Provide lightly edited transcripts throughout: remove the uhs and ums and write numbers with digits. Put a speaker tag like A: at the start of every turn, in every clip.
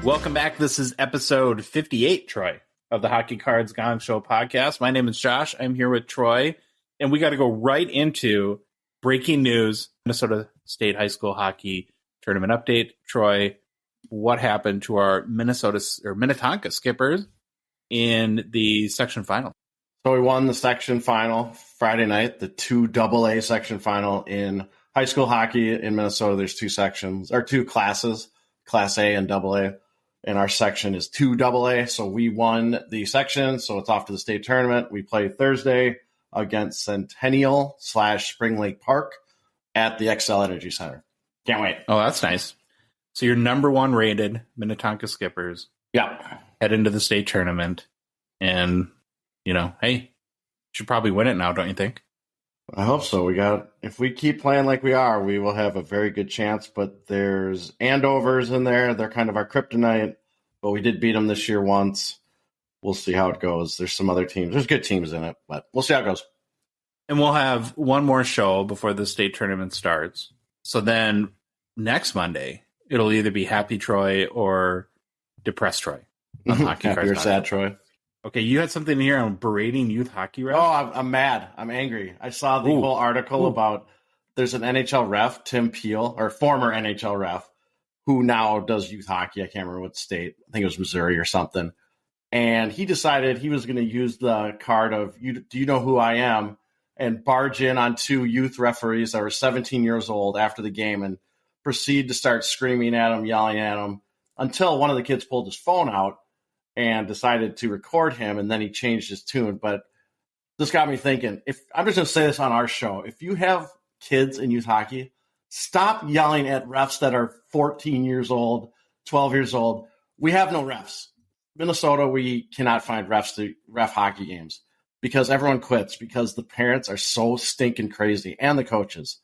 A: Welcome back. This is episode 58, Troy, of the Hockey Cards Gongshow podcast. My name is Josh. I'm here with Troy, and we got to go right into breaking news, Minnesota State High School Hockey Tournament update. Troy, what happened to our Minnetonka Skippers in the section final?
B: So we won the section final Friday night, the 2AA section final in high school hockey in Minnesota. There's two classes, Class A and AA. And our section is 2AA. So we won the section. So it's off to the state tournament. We play Thursday against Centennial/Spring Lake Park at the XL Energy Center. Can't wait.
A: Oh, that's nice. So your number one rated Minnetonka Skippers head into the state tournament. And, hey, should probably win it now, don't you think?
B: I hope so. If we keep playing like we are, we will have a very good chance, but there's Andovers in there. They're kind of our kryptonite, but we did beat them this year once. We'll see how it goes. There's some other teams. There's good teams in it, but we'll see how it goes.
A: And we'll have one more show before the state tournament starts. So then next Monday, it'll either be Happy Troy or Depressed Troy on Hockey Cards.
B: Happy or sad Troy.
A: Okay, you had something here on berating youth hockey refs?
B: Oh, I'm mad. I'm angry. I saw the whole article about there's an NHL ref, Tim Peel, or former NHL ref, who now does youth hockey. I can't remember what state. I think it was Missouri or something. And he decided he was going to use the card of, do you know who I am? And barge in on two youth referees that were 17 years old after the game and proceed to start screaming at him, yelling at him, until one of the kids pulled his phone out and decided to record him, and then he changed his tune. But this got me thinking, I'm just going to say this on our show. If you have kids in youth hockey, stop yelling at refs that are 14 years old, 12 years old. We have no refs. Minnesota, we cannot find refs to ref hockey games because everyone quits because the parents are so stinking crazy and the coaches.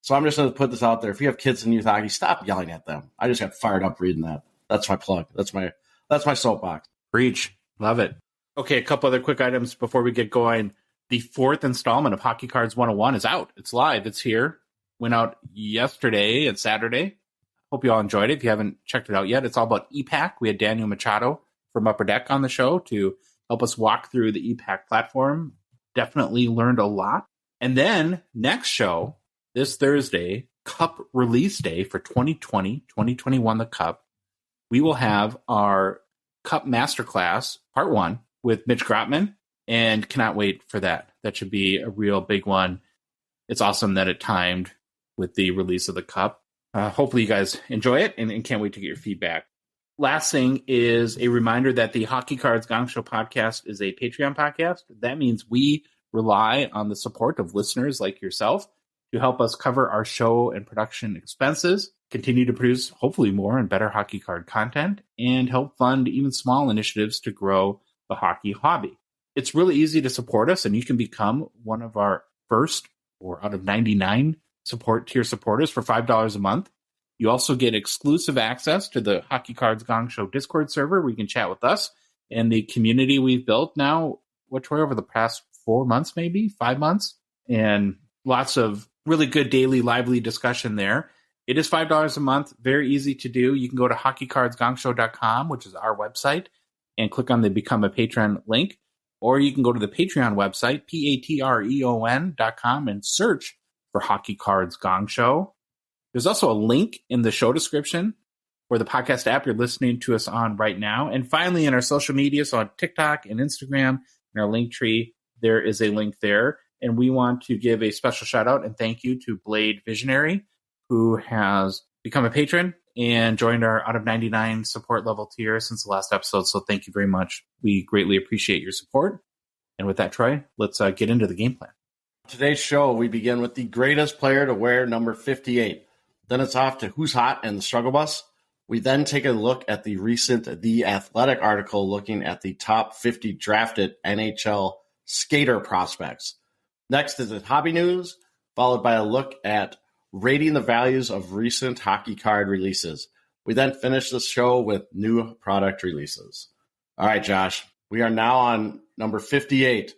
B: So I'm just going to put this out there. If you have kids in youth hockey, stop yelling at them. I just got fired up reading that. That's my plug. That's my soapbox.
A: Preach. Love it. Okay, a couple other quick items before we get going. The fourth installment of Hockey Cards 101 is out. It's live. It's here. Went out yesterday and Saturday. Hope you all enjoyed it. If you haven't checked it out yet, it's all about EPAC. We had Daniel Machado from Upper Deck on the show to help us walk through the EPAC platform. Definitely learned a lot. And then next show, this Thursday, Cup release day for 2020-2021, the Cup. We will have our Cup Masterclass, Part 1, with Mitch Grotman, and cannot wait for that. That should be a real big one. It's awesome that it timed with the release of the Cup. Hopefully you guys enjoy it and can't wait to get your feedback. Last thing is a reminder that the Hockey Cards Gongshow podcast is a Patreon podcast. That means we rely on the support of listeners like yourself to help us cover our show and production expenses, continue to produce hopefully more and better hockey card content, and help fund even small initiatives to grow the hockey hobby. It's really easy to support us, and you can become one of our first or out of 99 tier supporters for $5 a month. You also get exclusive access to the Hockey Cards Gongshow Discord server where you can chat with us and the community we've built now, Troy, over the past 4 months, maybe 5 months, and lots of really good daily lively discussion there. It is $5 a month, very easy to do. You can go to hockeycardsgongshow.com, which is our website, and click on the Become a Patron link. Or you can go to the Patreon website, patreon.com, and search for Hockey Cards Gongshow. There's also a link in the show description for the podcast app you're listening to us on right now. And finally, in our social media, so on TikTok and Instagram, in our link tree, there is a link there. And we want to give a special shout out and thank you to Blade Visionary, who has become a patron and joined our out of 99 support level tier since the last episode. So thank you very much. We greatly appreciate your support. And with that, Troy, let's get into the game plan.
B: Today's show, we begin with the greatest player to wear number 58. Then it's off to Who's Hot and the Struggle Bus. We then take a look at the recent The Athletic article looking at the top 50 drafted NHL skater prospects. Next is hobby news, followed by a look at rating the values of recent hockey card releases. We then finish the show with new product releases. All right, Josh, we are now on number 58.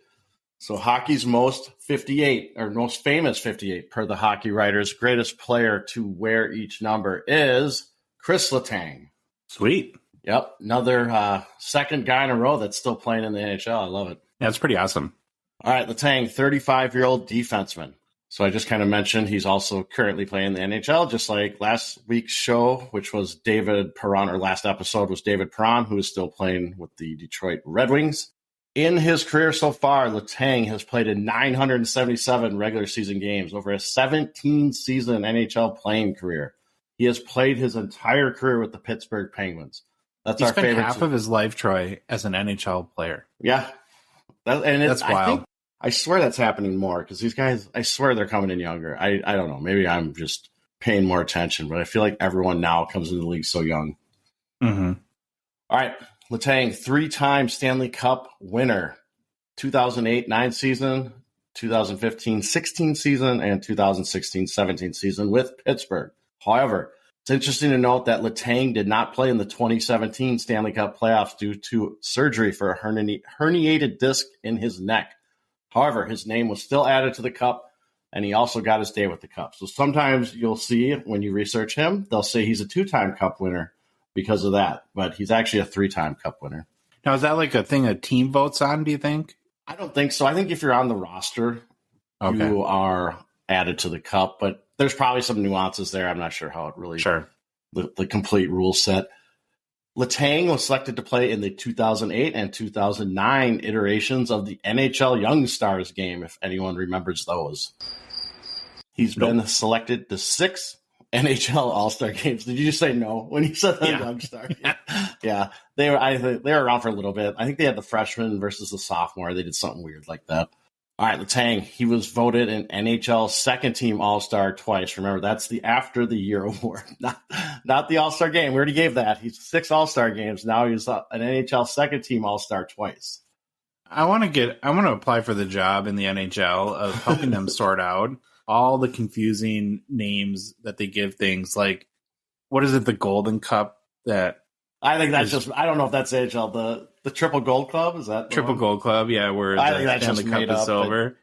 B: So hockey's most 58, or most famous 58 per the hockey writers, greatest player to wear each number is Chris Letang.
A: Sweet.
B: Yep. Another second guy in a row that's still playing in the NHL. I love it.
A: That's pretty awesome.
B: All right, Letang, 35-year-old defenseman. So I just kind of mentioned he's also currently playing in the NHL, just like last week's show, which was David Perron, or last episode was David Perron, who is still playing with the Detroit Red Wings. In his career so far, Letang has played in 977 regular season games over a 17-season NHL playing career. He has played his entire career with the Pittsburgh Penguins. That's our favorite.
A: He spent half of his life, Troy, as an NHL player.
B: Yeah. That's
A: wild.
B: I swear that's happening more because these guys, I swear they're coming in younger. I don't know. Maybe I'm just paying more attention, but I feel like everyone now comes into the league so young.
A: Mm-hmm.
B: All right. Letang, 3-time Stanley Cup winner, 2008-9 season, 2015-16 season, and 2016-17 season with Pittsburgh. However, it's interesting to note that Letang did not play in the 2017 Stanley Cup playoffs due to surgery for a herniated disc in his neck. However, his name was still added to the cup, and he also got his day with the cup. So sometimes you'll see when you research him, they'll say he's a 2-time cup winner because of that, but he's actually a 3-time cup winner.
A: Now, is that like a thing a team votes on, do you think?
B: I don't think so. I think if you're on the roster, you are added to the cup, but there's probably some nuances there. I'm not sure how it really, the complete rule set. Letang was selected to play in the 2008 and 2009 iterations of the NHL Young Stars game, if anyone remembers those. He's been selected to 6 NHL All-Star games. Did you just say no when you said that? Young Star? Yeah. They were around for a little bit. I think they had the freshman versus the sophomore. They did something weird like that. All right, Letang, he was voted an NHL second-team All-Star twice. Remember, that's the After the Year award, not the All-Star game. We already gave that. He's 6 All-Star games. Now he's an NHL second-team All-Star twice.
A: I want to apply for the job in the NHL of helping them sort out all the confusing names that they give things. Like, what is it, the Golden Cup? That
B: I think that's I don't know if that's NHL. The Triple Gold Club, is that
A: Triple Gold Club? Yeah, where
B: I think that's
A: Stanley
B: just
A: Cup
B: made
A: is
B: up,
A: silver.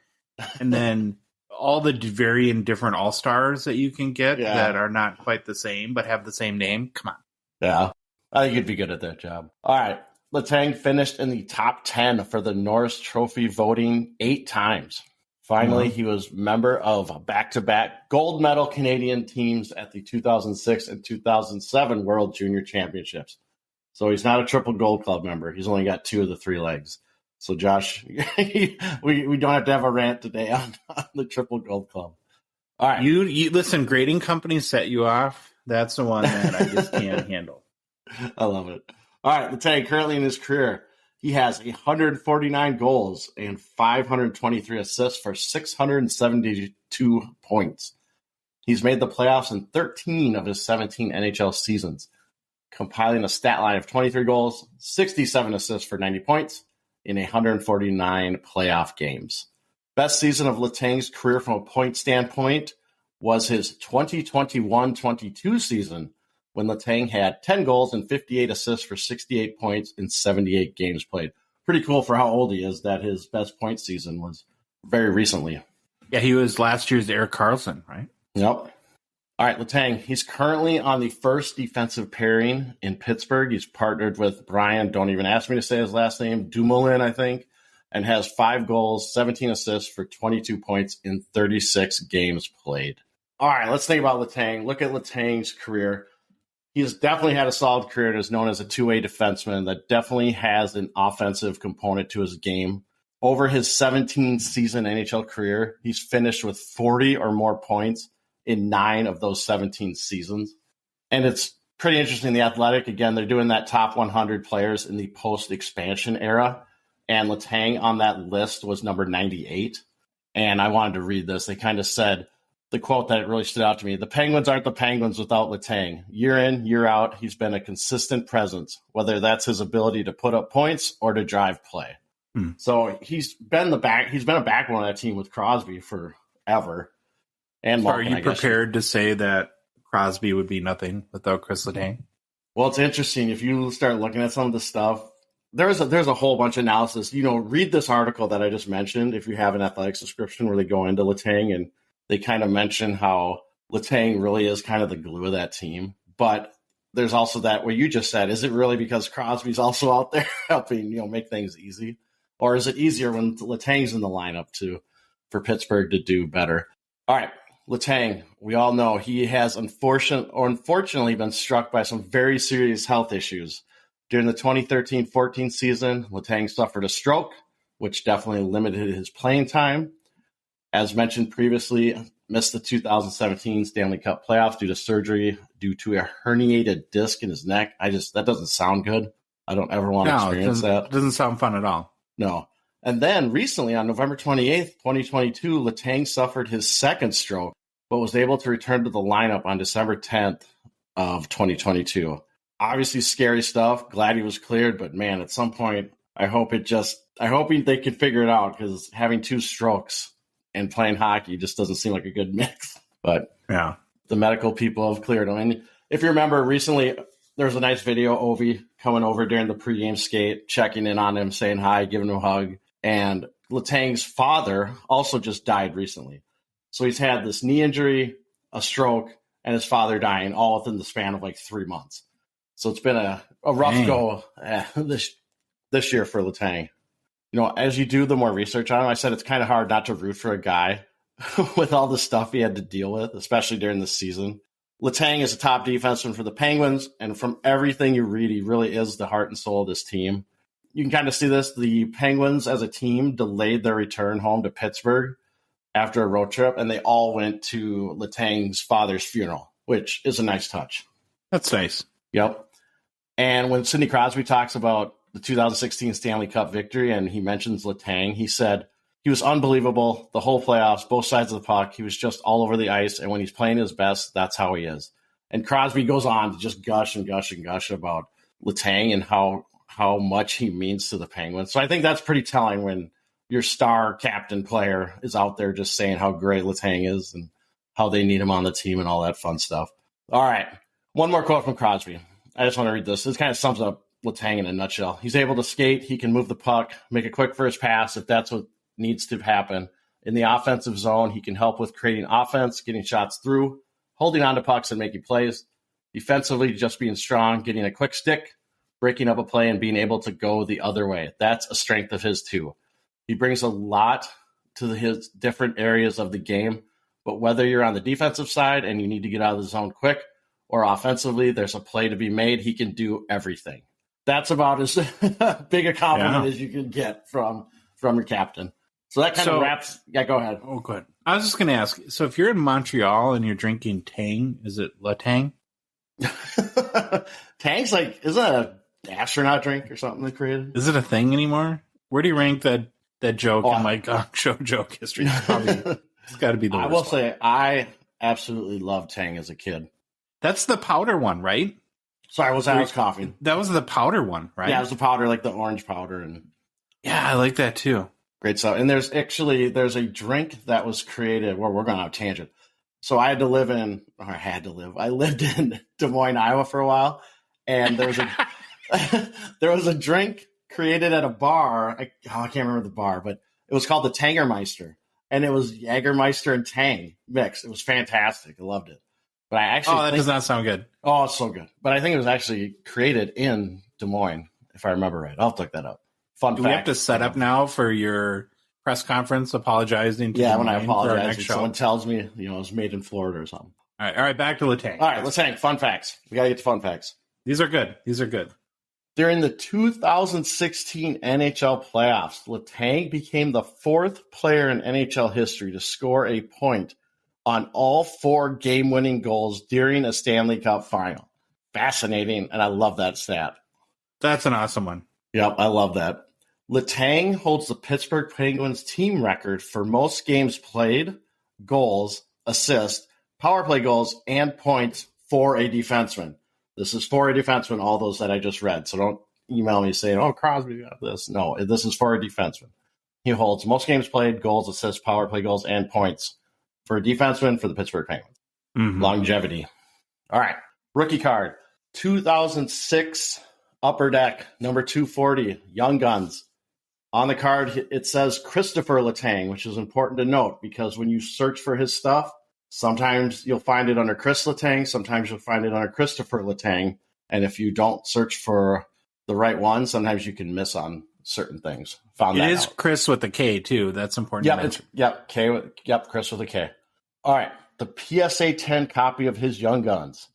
A: And then all the varying different All-Stars that you can get that are not quite the same, but have the same name. Come on.
B: Yeah, I think you'd be good at that job. All right. Letang finished in the top 10 for the Norris Trophy voting 8 times. Finally, he was member of back-to-back gold medal Canadian teams at the 2006 and 2007 World Junior Championships. So he's not a Triple Gold Club member. He's only got 2 of the 3 legs. So, Josh, we don't have to have a rant today on the Triple Gold Club. All right.
A: You listen, grading companies set you off. That's the one that I just can't handle.
B: I love it. All right, Letang, currently in his career, he has 149 goals and 523 assists for 672 points. He's made the playoffs in 13 of his 17 NHL seasons, compiling a stat line of 23 goals, 67 assists for 90 points in 149 playoff games. Best season of Letang's career from a point standpoint was his 2021-22 season, when Letang had 10 goals and 58 assists for 68 points in 78 games played. Pretty cool for how old he is that his best point season was very recently.
A: Yeah, he was last year's Erik Karlsson, right?
B: Yep. All right, Letang, he's currently on the first defensive pairing in Pittsburgh. He's partnered with Brian, don't even ask me to say his last name, Dumoulin, I think, and has 5 goals, 17 assists for 22 points in 36 games played. All right, let's think about Letang. Look at Letang's career. He's definitely had a solid career and is known as a two-way defenseman that definitely has an offensive component to his game. Over his 17-season NHL career, he's finished with 40 or more points in 9 of those 17 seasons. And it's pretty interesting. The Athletic, again, they're doing that top 100 players in the post-expansion era. And Letang on that list was number 98. And I wanted to read this. They kind of said, the quote that really stood out to me, the Penguins aren't the Penguins without Letang. Year in, year out, he's been a consistent presence, whether that's his ability to put up points or to drive play. So he's been a backbone of that team with Crosby forever. And
A: Malkin, are you prepared to say that Crosby would be nothing without Chris Letang?
B: Well, it's interesting. If you start looking at some of the stuff, there's a whole bunch of analysis. Read this article that I just mentioned if you have an athletic subscription where they go into Letang and they kind of mention how Letang really is kind of the glue of that team. But there's also that what you just said. Is it really because Crosby's also out there helping, make things easy? Or is it easier when Letang's in the lineup for Pittsburgh to do better? All right, Letang, we all know he has unfortunately been struck by some very serious health issues. During the 2013-14 season, Letang suffered a stroke, which definitely limited his playing time. As mentioned previously, missed the 2017 Stanley Cup playoffs due to surgery due to a herniated disc in his neck. That doesn't sound good. I don't ever want to experience that.
A: It doesn't sound fun at all.
B: No. And then recently, on November 28th, 2022, Letang suffered his second stroke, but was able to return to the lineup on December 10th of 2022. Obviously scary stuff. Glad he was cleared, but man, at some point, I hope they can figure it out, because having two strokes and playing hockey just doesn't seem like a good mix. But
A: yeah,
B: the medical people have cleared him. And if you remember recently, there was a nice video, Ovi coming over during the pregame skate, checking in on him, saying hi, giving him a hug. And Letang's father also just died recently. So he's had this knee injury, a stroke, and his father dying all within the span of like 3 months. So it's been a rough go this year for Letang. As you do the more research on him, I said it's kind of hard not to root for a guy with all the stuff he had to deal with, especially during this season. Letang is a top defenseman for the Penguins, and from everything you read, he really is the heart and soul of this team. You can kind of see this. The Penguins as a team delayed their return home to Pittsburgh after a road trip, and they all went to Letang's father's funeral, which is a nice touch.
A: That's nice.
B: Yep. And when Sidney Crosby talks about the 2016 Stanley Cup victory and he mentions Letang, he said he was unbelievable the whole playoffs, both sides of the puck. He was just all over the ice, and when he's playing his best, that's how he is. And Crosby goes on to just gush and gush and gush about Letang and how much he means to the Penguins. So I think that's pretty telling when your star captain player is out there just saying how great Letang is and how they need him on the team and all that fun stuff. All right, one more quote from Crosby. I just want to read this. This kind of sums up Letang in a nutshell. He's able to skate. He can move the puck, make a quick first pass if that's what needs to happen. In the offensive zone, he can help with creating offense, getting shots through, holding on to pucks and making plays. Defensively, just being strong, getting a quick stick, breaking up a play, and being able to go the other way. That's a strength of his too. He brings a lot to his different areas of the game, but whether you're on the defensive side and you need to get out of the zone quick, or offensively, there's a play to be made, he can do everything. That's about as big a compliment as you can get from your captain. So that kind of wraps. Yeah, go ahead.
A: Oh, good. I was just going to ask. So if you're in Montreal and you're drinking Tang, is it Letang?
B: Tang's like, isn't that an astronaut drink or something they created?
A: Is it a thing anymore? Where do you rank that joke in my Gongshow joke history? It's got to be the worst.
B: I will say I absolutely loved Tang as a kid.
A: That's the powder one, right?
B: Sorry, was coughing.
A: That was the powder one, right?
B: Yeah, it was the powder, like the orange powder. And
A: yeah, I like that too.
B: Great stuff. And there's a drink that was created. Well, we're going on a tangent. So I lived in Des Moines, Iowa for a while. And there was a drink created at a bar. I can't remember the bar, but it was called the Tangermeister. And it was Jägermeister and Tang mixed. It was fantastic. I loved it. But I actually
A: does not sound good.
B: Oh, it's so good. But I think it was actually created in Des Moines, if I remember right. I'll have to look that up. Fun fact.
A: Do we have to set up now for your press conference apologizing to
B: when I apologize, someone tells me, it was made in Florida or something.
A: All right, back to Letang.
B: All right, Letang, fun facts. We got to get to fun facts.
A: These are good.
B: During the 2016 NHL playoffs, Letang became the fourth player in NHL history to score a point on all 4 game-winning goals during a Stanley Cup final. Fascinating, and I love that stat.
A: That's an awesome one.
B: Yep, I love that. Letang holds the Pittsburgh Penguins team record for most games played, goals, assists, power play goals, and points for a defenseman. This is for a defenseman, all those that I just read. So don't email me saying, Crosby got this. No, this is for a defenseman. He holds most games played, goals, assists, power play goals, and points for a defenseman for the Pittsburgh Penguins. Mm-hmm. Longevity. All right. Rookie card. 2006 Upper Deck, number 240, Young Guns. On the card, it says Christopher Letang, which is important to note because when you search for his stuff, sometimes you'll find it under Chris Letang, sometimes you'll find it under Christopher Letang. And if you don't search for the right one, sometimes you can miss on certain things. Found
A: it
B: that
A: is
B: out.
A: Chris with a K too. That's important.
B: Chris with a K. All right, the PSA 10 copy of his Young Guns.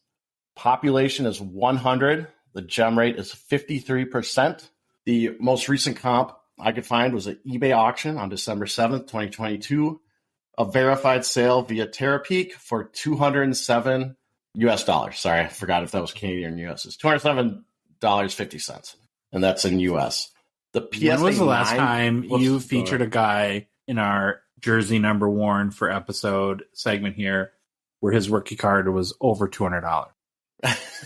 B: Population is 100. The gem rate is 53%. The most recent comp I could find was an eBay auction on December 7th, 2022. A verified sale via Terapeak for $207 US. Sorry, I forgot if that was Canadian or US. It's $207.50, and that's in US. The PSA
A: when was the last
B: 9,
A: time you featured a guy in our jersey number worn for episode segment here where his rookie card was over $200?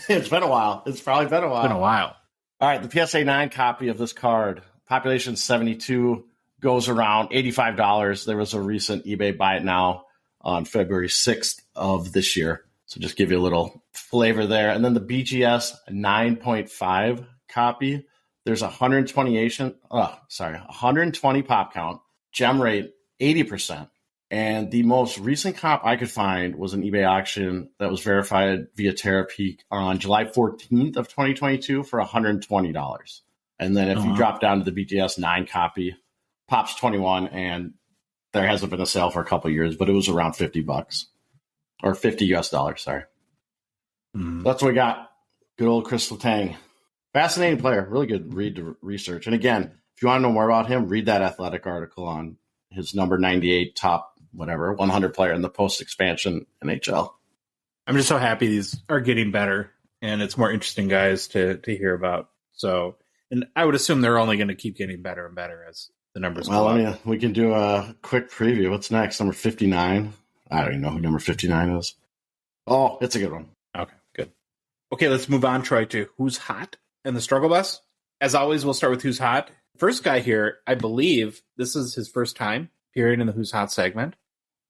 B: It's been a while. It's probably been a while.
A: It's been a while.
B: All right, the PSA 9 copy of this card, population 72, goes around $85. There was a recent eBay buy it now on February 6th of this year. So just give you a little flavor there. And then the BGS 9.5 copy, there's 120 pop count, gem rate 80%. And the most recent comp I could find was an eBay auction that was verified via Terapeak on July 14th of 2022 for $120. And then if you drop down to the BGS 9 copy, pops 21, and there hasn't been a sale for a couple of years, but it was around $50 or $50 US. Sorry. That's what we got. Good old Chris Letang. Fascinating player. Really good read to research. And again, if you want to know more about him, read that Athletic article on his number 98 top, 100 player in the post-expansion NHL.
A: I'm just so happy these are getting better, and it's more interesting guys to hear about. So, and I would assume they're only going to keep getting better and better as the numbers go up.
B: Well, we can do a quick preview. What's next? Number 59. I don't even know who number 59 is. Oh, it's a good one.
A: Okay, good. Okay, let's move on, Troy, to Who's Hot and the Struggle Bus. As always, we'll start with Who's Hot. First guy here, I believe this is his first time appearing in the Who's Hot segment.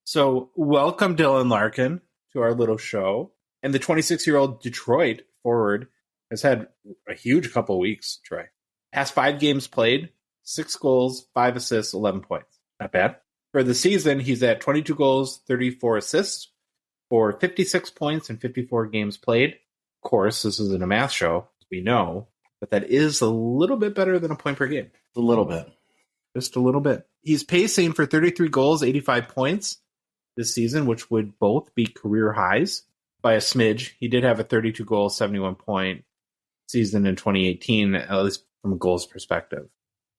A: So welcome Dylan Larkin to our little show. And the 26-year-old Detroit forward has had a huge couple of weeks, Troy. Past 5 games played, 6 goals, 5 assists, 11 points. Not bad. For the season, he's at 22 goals, 34 assists for 56 points and 54 games played. Of course, this isn't a math show, as we know, but that is a little bit better than a point per game.
B: A little bit.
A: Just a little bit. He's pacing for 33 goals, 85 points this season, which would both be career highs by a smidge. He did have a 32-goal, 71-point season in 2018, at least from a goals perspective.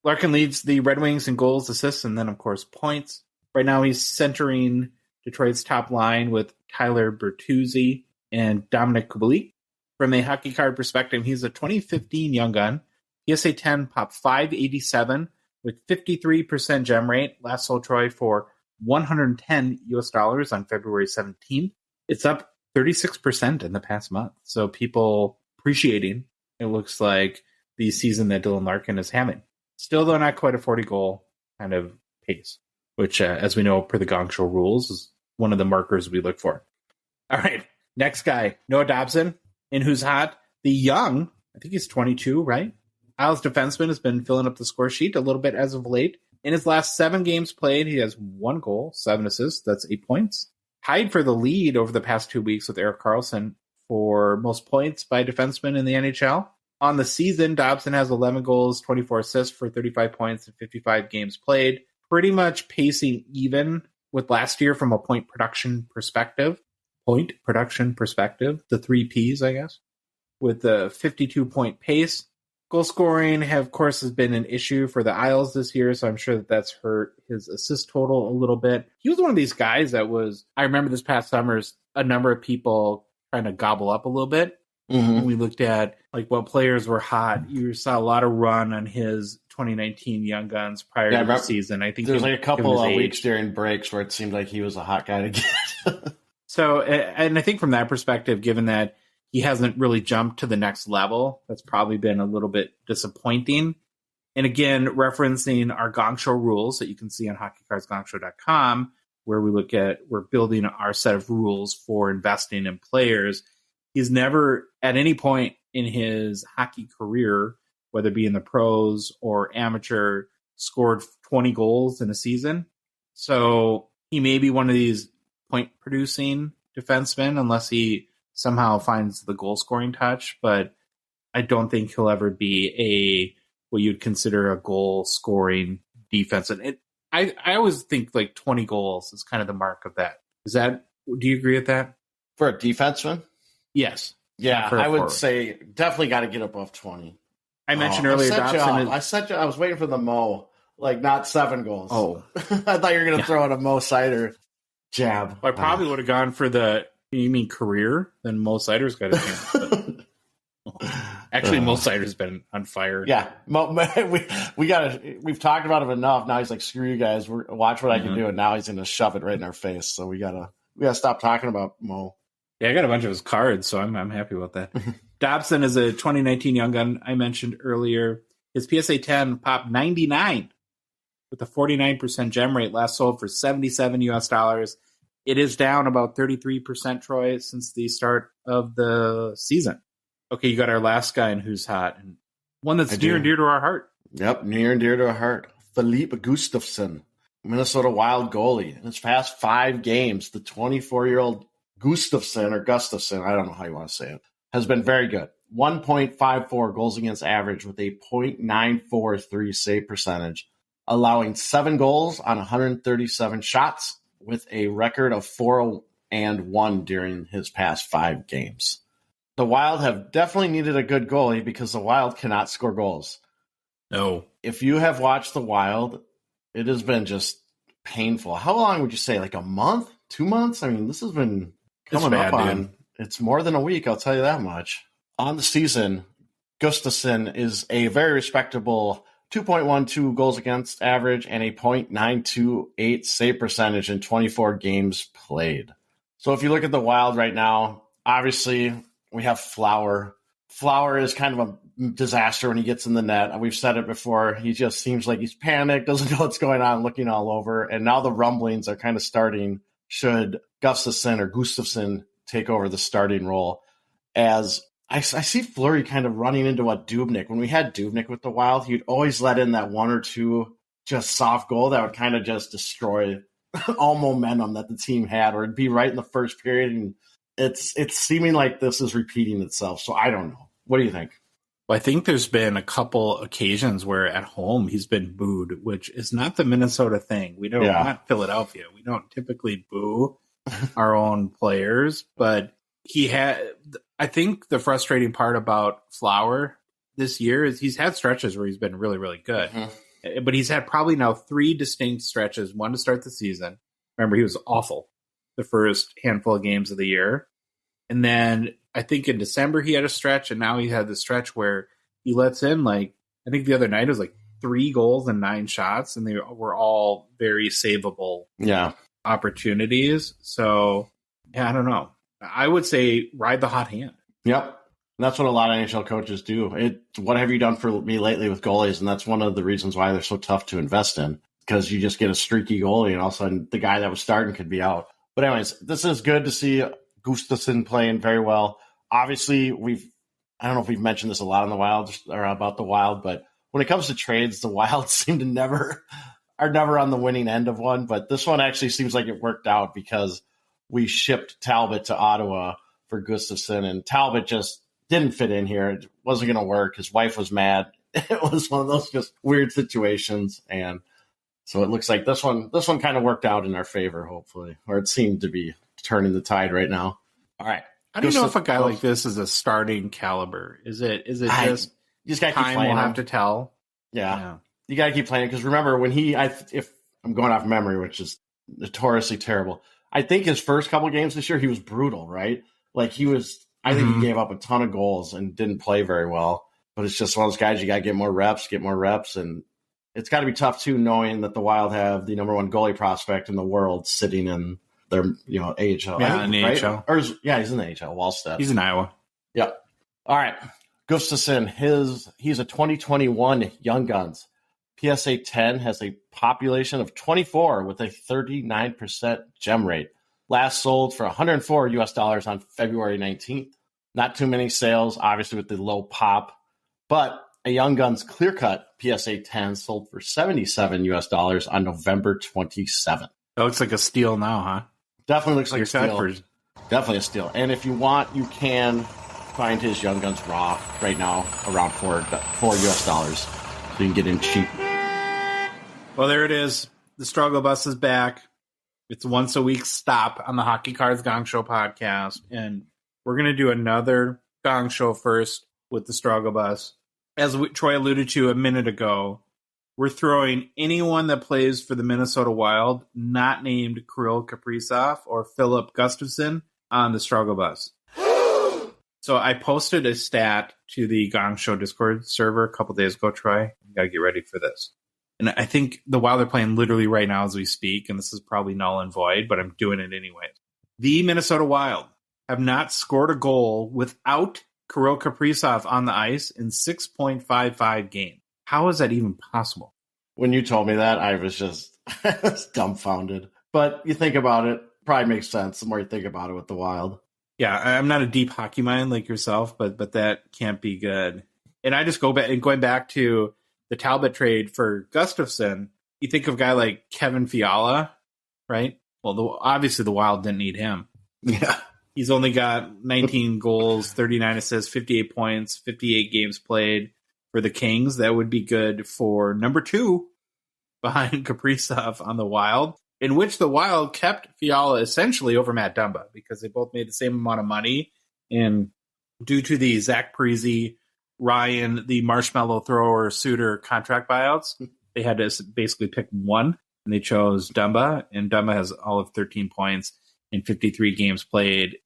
A: Larkin leads the Red Wings in goals, assists, and then, of course, points. Right now, he's centering Detroit's top line with Tyler Bertuzzi and Dominic Kubalik. From a hockey card perspective, he's a 2015 Young Gun. PSA 10 pop 587 with 53% gem rate. Last sold Troy for $110 US on February 17th. It's up 36% in the past month. So people appreciating, it looks like, the season that Dylan Larkin is having. Still, though, not quite a 40-goal kind of pace, which, as we know, per the Gongshow rules, is one of the markers we look for. All right, next guy, Noah Dobson, in Who's Hot. The young, I think he's 22, right? Isles defenseman has been filling up the score sheet a little bit as of late. In his last 7 games played, he has 1 goal, 7 assists. That's 8 points. Tied for the lead over the past 2 weeks with Erik Karlsson for most points by a defenseman in the NHL. On the season, Dobson has 11 goals, 24 assists for 35 points and 55 games played. Pretty much pacing even with last year from a point production perspective. The 3 Ps, I guess. With the 52-point pace. Goal scoring, of course, has been an issue for the Isles this year, so I'm sure that that's hurt his assist total a little bit. He was one of these guys that was, I remember this past summer's, a number of people trying to gobble up a little bit. When we looked at like what players were hot, you saw a lot of run on his 2019 Young Guns prior to the season. I think
B: there was like a couple of weeks during breaks where it seemed like he was a hot guy to get.
A: So, and I think from that perspective, given that he hasn't really jumped to the next level, that's probably been a little bit disappointing. And again, referencing our Gongshow rules that you can see on hockeycardsgongshow.com, where we're building our set of rules for investing in players. He's never at any point in his hockey career, whether it be in the pros or amateur, scored 20 goals in a season. So he may be one of these point-producing defensemen unless he somehow finds the goal-scoring touch, but I don't think he'll ever be what you'd consider a goal-scoring defense. And I always think like 20 goals is kind of the mark of that. Do you agree with that?
B: For a defenseman?
A: Yes.
B: Yeah, I would say definitely got to get above 20.
A: I mentioned earlier, Dobson.
B: I was waiting for the Mo, like not 7 goals.
A: Oh,
B: I thought you were going to throw in a Mo Sider jab.
A: Well, I probably would have gone for you mean career? Then Mo Sider's got a chance. Actually, Mo Sider's been on fire.
B: Yeah, we've talked about him enough. Now he's like, screw you guys. Watch what I can do, and now he's going to shove it right in our face. So we gotta stop talking about Mo.
A: Yeah, I got a bunch of his cards, so I'm happy about that. Dobson is a 2019 Young Gun I mentioned earlier. His PSA 10 popped 99 with a 49% gem rate, last sold for $77 US. It is down about 33%, Troy, since the start of the season. Okay, you got our last guy in Who's Hot, and one that's near and dear to our heart.
B: Yep, near and dear to our heart. Filip Gustavsson, Minnesota Wild goalie. In his past 5 games, the 24-year-old Gustavsson, I don't know how you want to say it, has been very good. 1.54 goals against average with a .943 save percentage, allowing 7 goals on 137 shots with a record of 4-1 during his past 5 games. The Wild have definitely needed a good goalie because the Wild cannot score goals.
A: No.
B: If you have watched the Wild, it has been just painful. How long would you say? Like a month? 2 months? I mean, this has been coming up on. It's more than a week, I'll tell you that much. On the season, Gustafsson is a very respectable 2.12 goals against average and a .928 save percentage in 24 games played. So if you look at the Wild right now, obviously we have Flower. Flower is kind of a disaster when he gets in the net. We've said it before. He just seems like he's panicked, doesn't know what's going on, looking all over. And now the rumblings are kind of starting. Should Gustafsson take over the starting role? As I see Fleury kind of running into what Dubnyk. When we had Dubnyk with the Wild, he'd always let in that 1 or 2 just soft goal that would kind of just destroy all momentum that the team had, or it'd be right in the first period. And it's seeming like this is repeating itself. So I don't know. What do you think?
A: Well, I think there's been a couple occasions where at home he's been booed, which is not the Minnesota thing. We don't, not Philadelphia. We don't typically boo our own players, but I think the frustrating part about Flower this year is he's had stretches where he's been really, really good. Mm-hmm. But he's had probably now 3 distinct stretches, one to start the season. Remember, he was awful the first handful of games of the year. And then I think in December he had a stretch, and now he had the stretch where he lets in, like, I think the other night it was like 3 goals and 9 shots, and they were all very savable opportunities. So, yeah, I don't know. I would say ride the hot hand.
B: Yep. And that's what a lot of NHL coaches do. What have you done for me lately with goalies? And that's one of the reasons why they're so tough to invest in, because you just get a streaky goalie and all of a sudden the guy that was starting could be out. But anyways, this is good to see Gustafsson playing very well. Obviously, I don't know if we've mentioned this a lot on the Wild or about the Wild, but when it comes to trades, the Wild seem to are never on the winning end of one. But this one actually seems like it worked out because we shipped Talbot to Ottawa for Gustafsson, and Talbot just didn't fit in here. It wasn't going to work. His wife was mad. It was one of those just weird situations, and so it looks like this one kind of worked out in our favor, hopefully, or it seemed to be turning the tide right now. All right.
A: I don't know if a guy like this is a starting caliber. Is it just
B: you just gotta keep
A: time
B: playing
A: will
B: him.
A: have to tell?
B: Yeah. You got to keep playing, because remember when if I'm going off memory, which is notoriously terrible, I think his first couple of games this year, he was brutal, right? Like I think he gave up a ton of goals and didn't play very well, but it's just one of those guys, you got to get more reps. And it's got to be tough too, knowing that the Wild have the number 1 goalie prospect in the world sitting in their, AHL.
A: Yeah, in the AHL.
B: He's in the AHL, Wallstedt.
A: He's in Iowa.
B: Yep. All right. Gustafsson, he's a 2021 Young Guns. PSA 10 has a population of 24 with a 39% gem rate. Last sold for $104 US on February 19th. Not too many sales, obviously, with the low pop. But a Young Guns Clear Cut PSA 10 sold for $77 US on November 27th.
A: That looks like a steal now, huh?
B: Definitely looks like a steal. Definitely a steal. And if you want, you can find his Young Guns Raw right now around $4 US. So you can get in cheap.
A: Well, there it is. The Struggle Bus is back. It's once a week stop on the Hockey Cards Gongshow podcast. And we're going to do another Gong Show first with the Struggle Bus. As Troy alluded to a minute ago, we're throwing anyone that plays for the Minnesota Wild, not named Kirill Kaprizov or Filip Gustavsson, on the Struggle Bus. So I posted a stat to the Gong Show Discord server a couple days ago, Troy. You got to get ready for this. And I think the Wild are playing literally right now as we speak, and this is probably null and void, but I'm doing it anyways. The Minnesota Wild have not scored a goal without Kirill Kaprizov on the ice in 6.55 games. How is that even possible?
B: When you told me that, I was dumbfounded. But you think about it, probably makes sense the more you think about it with the Wild.
A: Yeah, I'm not a deep hockey mind like yourself, but that can't be good. And I just going back to the Talbot trade for Gustafsson. You think of a guy like Kevin Fiala, right? Well, obviously the Wild didn't need him.
B: Yeah.
A: He's only got 19 goals, 39 assists, 58 points, 58 games played for the Kings. That would be good for number 2 behind Kaprizov on the Wild, in which the Wild kept Fiala essentially over Matt Dumba because they both made the same amount of money. And due to the Zach Parise, Ryan, the Marshmallow Thrower, Suter contract buyouts, they had to basically pick one, and they chose Dumba. And Dumba has all of 13 points in 53 games played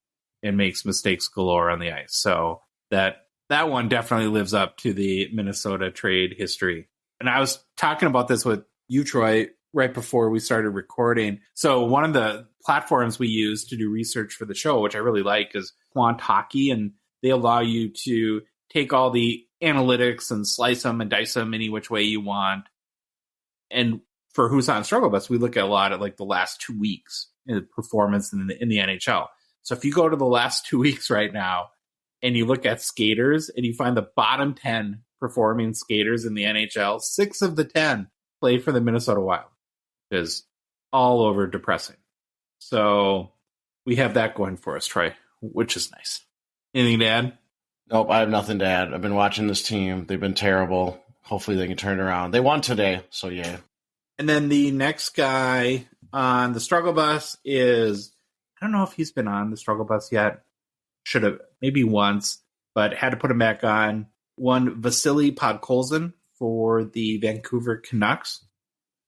A: and makes mistakes galore on the ice. So that one definitely lives up to the Minnesota trade history. And I was talking about this with you, Troy, right before we started recording. So one of the platforms we use to do research for the show, which I really like, is Quant Hockey, and they allow you to take all the analytics and slice them and dice them any which way you want. And for Who's on Struggle Bus, we look at a lot at like the last 2 weeks in performance in the NHL. So if you go to the last 2 weeks right now and you look at skaters and you find the bottom 10 performing skaters in the NHL, 6 of the 10 play for the Minnesota Wild. It is all over depressing. So we have that going for us, Troy, which is nice. Anything to add?
B: Nope, I have nothing to add. I've been watching this team. They've been terrible. Hopefully they can turn it around. They won today, so yeah.
A: And then the next guy on the Struggle Bus is, I don't know if he's been on the Struggle Bus yet. Should have, maybe once, but had to put him back on. One, Vasili Podkolzin for the Vancouver Canucks.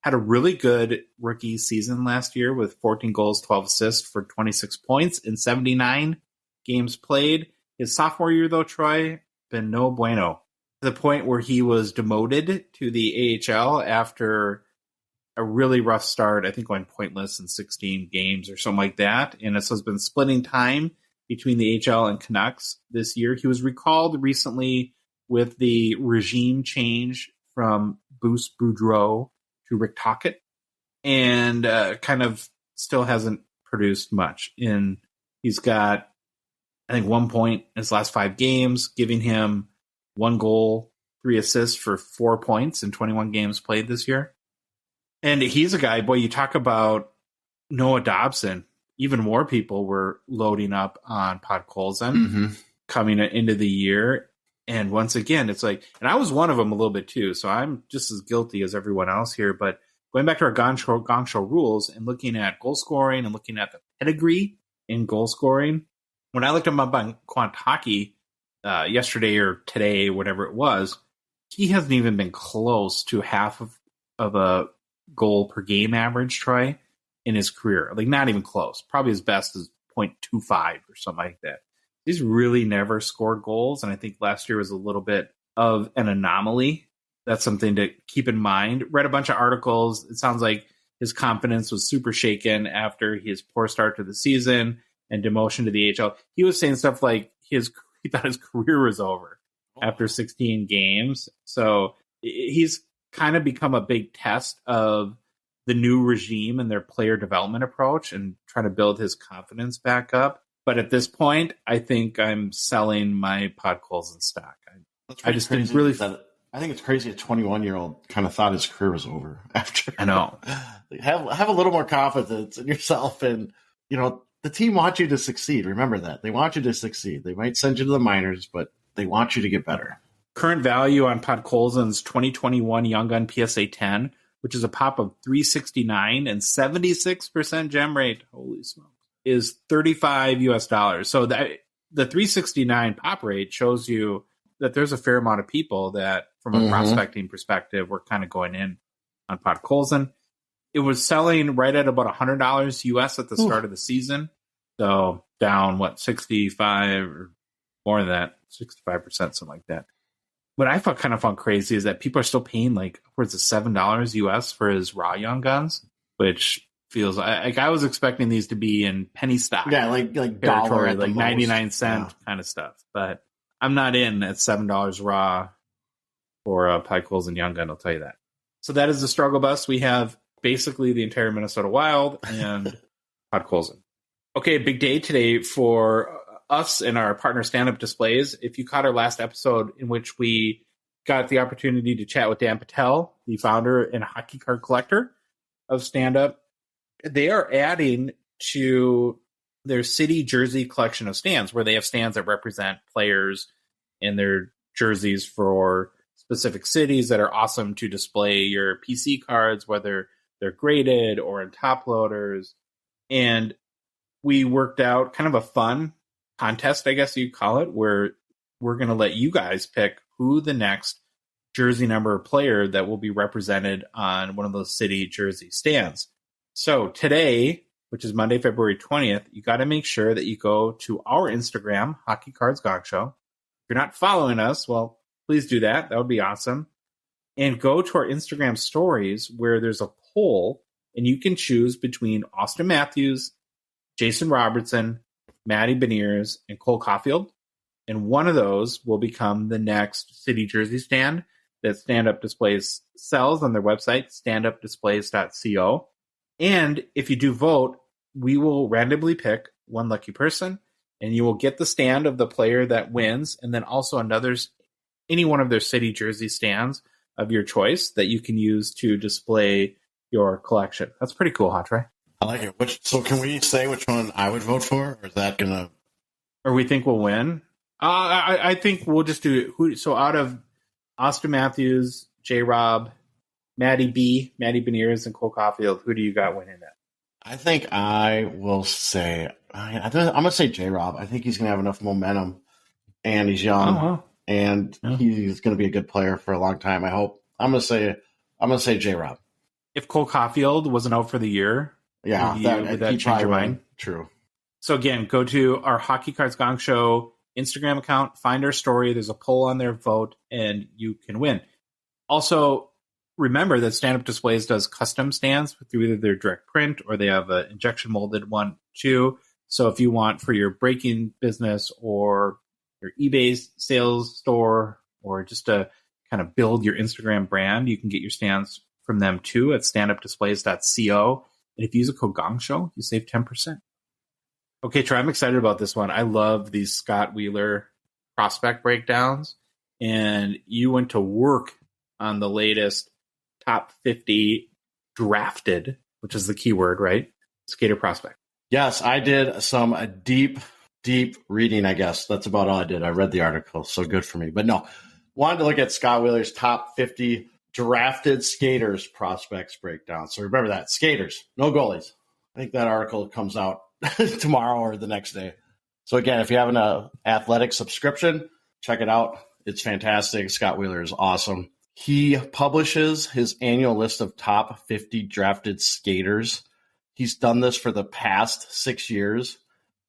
A: Had a really good rookie season last year with 14 goals, 12 assists for 26 points in 79 games played. His sophomore year, though, Troy, been no bueno. To the point where he was demoted to the AHL after a really rough start, I think going pointless in 16 games or something like that. And this has been splitting time between the AHL and Canucks this year. He was recalled recently with the regime change from Bruce Boudreau to Rick Tocchet, and kind of still hasn't produced much. And he's got, I think, 1 point in his last 5 games, giving him 1 goal, 3 assists for 4 points in 21 games played this year. And he's a guy, boy, you talk about Noah Dobson. Even more people were loading up on Podkolzin coming into the year. And once again, it's like, and I was one of them a little bit too, so I'm just as guilty as everyone else here. But going back to our Gong Show rules and looking at goal scoring and looking at the pedigree in goal scoring, when I looked him up on Quant Hockey yesterday or today, whatever it was, he hasn't even been close to half of a goal per game average, Troy, in his career. Like, not even close. Probably his best is 0.25 or something like that. He's really never scored goals, and I think last year was a little bit of an anomaly. That's something to keep in mind. Read a bunch of articles. It sounds like his confidence was super shaken after his poor start to the season and demotion to the AHL. He was saying stuff like he thought his career was over after 16 games. So he's kind of become a big test of the new regime and their player development approach and trying to build his confidence back up. But at this point, I think I'm selling my Podkolzin stock. I just didn't really.
B: I think it's crazy. A 21-year-old kind of thought his career was over after.
A: I know.
B: Have a little more confidence in yourself, and the team wants you to succeed. Remember that they want you to succeed. They might send you to the minors, but they want you to get better.
A: Current value on Podkolzin's 2021 Young Gun PSA 10, which is a pop of 369 and 76% gem rate. Holy smokes. Is $35 US. So the 369 pop rate shows you that there's a fair amount of people that, from a prospecting perspective, were kind of going in on Podkolzin. It was selling right at about $100 US at the start of the season. So down, 65 or more than that, 65%, something like that. What I kind of found crazy is that people are still paying like upwards of $7 US for his raw Young Guns, which feels like I was expecting these to be in penny stock.
B: Yeah, like
A: territory, like 99-cent kind of stuff. But I'm not in at $7 raw for a Podkolzin Young Gun, I'll tell you that. So that is the struggle bus. We have basically the entire Minnesota Wild and Podkolzin. Okay, big day today for us and our partner stand-up displays. If you caught our last episode in which we got the opportunity to chat with Dan Patel, the founder and hockey card collector of stand-up, they are adding to their city jersey collection of stands where they have stands that represent players and their jerseys for specific cities that are awesome to display your PC cards, whether they're graded or in top loaders. And we worked out kind of a fun contest, I guess you'd call it, where we're going to let you guys pick who the next jersey number player that will be represented on one of those city jersey stands. So today, which is Monday, February 20th, you got to make sure that you go to our Instagram, Hockey Cards Gongshow. If you're not following us, well, please do that. That would be awesome. And go to our Instagram stories where there's a poll, and you can choose between Austin Matthews, Jason Robertson, Matty Beniers, and Cole Caulfield. And one of those will become the next city jersey stand that Stand Up Displays sells on their website, standupdisplays.co. And if you do vote, we will randomly pick one lucky person, and you will get the stand of the player that wins, and then also any one of their city jersey stands of your choice that you can use to display your collection. That's pretty cool, Hot Tray.
B: I like it. So can we say which one I would vote for, or is that gonna?
A: Or we think we'll win? I think we'll just do it. So out of Austin Matthews, J-Rob, Matty Beniers, and Cole Caulfield, who do you got winning that?
B: I think I will say I'm gonna say J-Rob. I think he's gonna have enough momentum, and he's young, and he's gonna be a good player for a long time. I hope. I'm gonna say J-Rob. If
A: Cole Caulfield wasn't out for the year.
B: Yeah,
A: would that change your mind?
B: True.
A: So again, go to our Hockey Cards Gong Show Instagram account, find our story. There's a poll on there, vote, and you can win. Also, remember that Stand Up Displays does custom stands through either their direct print or they have an injection molded one too. So if you want for your breaking business or your eBay sales store or just to kind of build your Instagram brand, you can get your stands from them too at standupdisplays.co. And if you use a code Gongshow, you save 10%. Okay, Troy, I'm excited about this one. I love these Scott Wheeler prospect breakdowns. And you went to work on the latest top 50 drafted, which is the keyword, right? Skater prospect.
B: Yes, I did some deep reading, I guess. That's about all I did. I read the article, so good for me. But no, wanted to look at Scott Wheeler's top 50 drafted skaters prospects breakdown. So remember that. Skaters, no goalies. I think that article comes out tomorrow or the next day. So again, if you have an athletic subscription, check it out. It's fantastic. Scott Wheeler is awesome. He publishes his annual list of top 50 drafted skaters. He's done this for the past 6 years,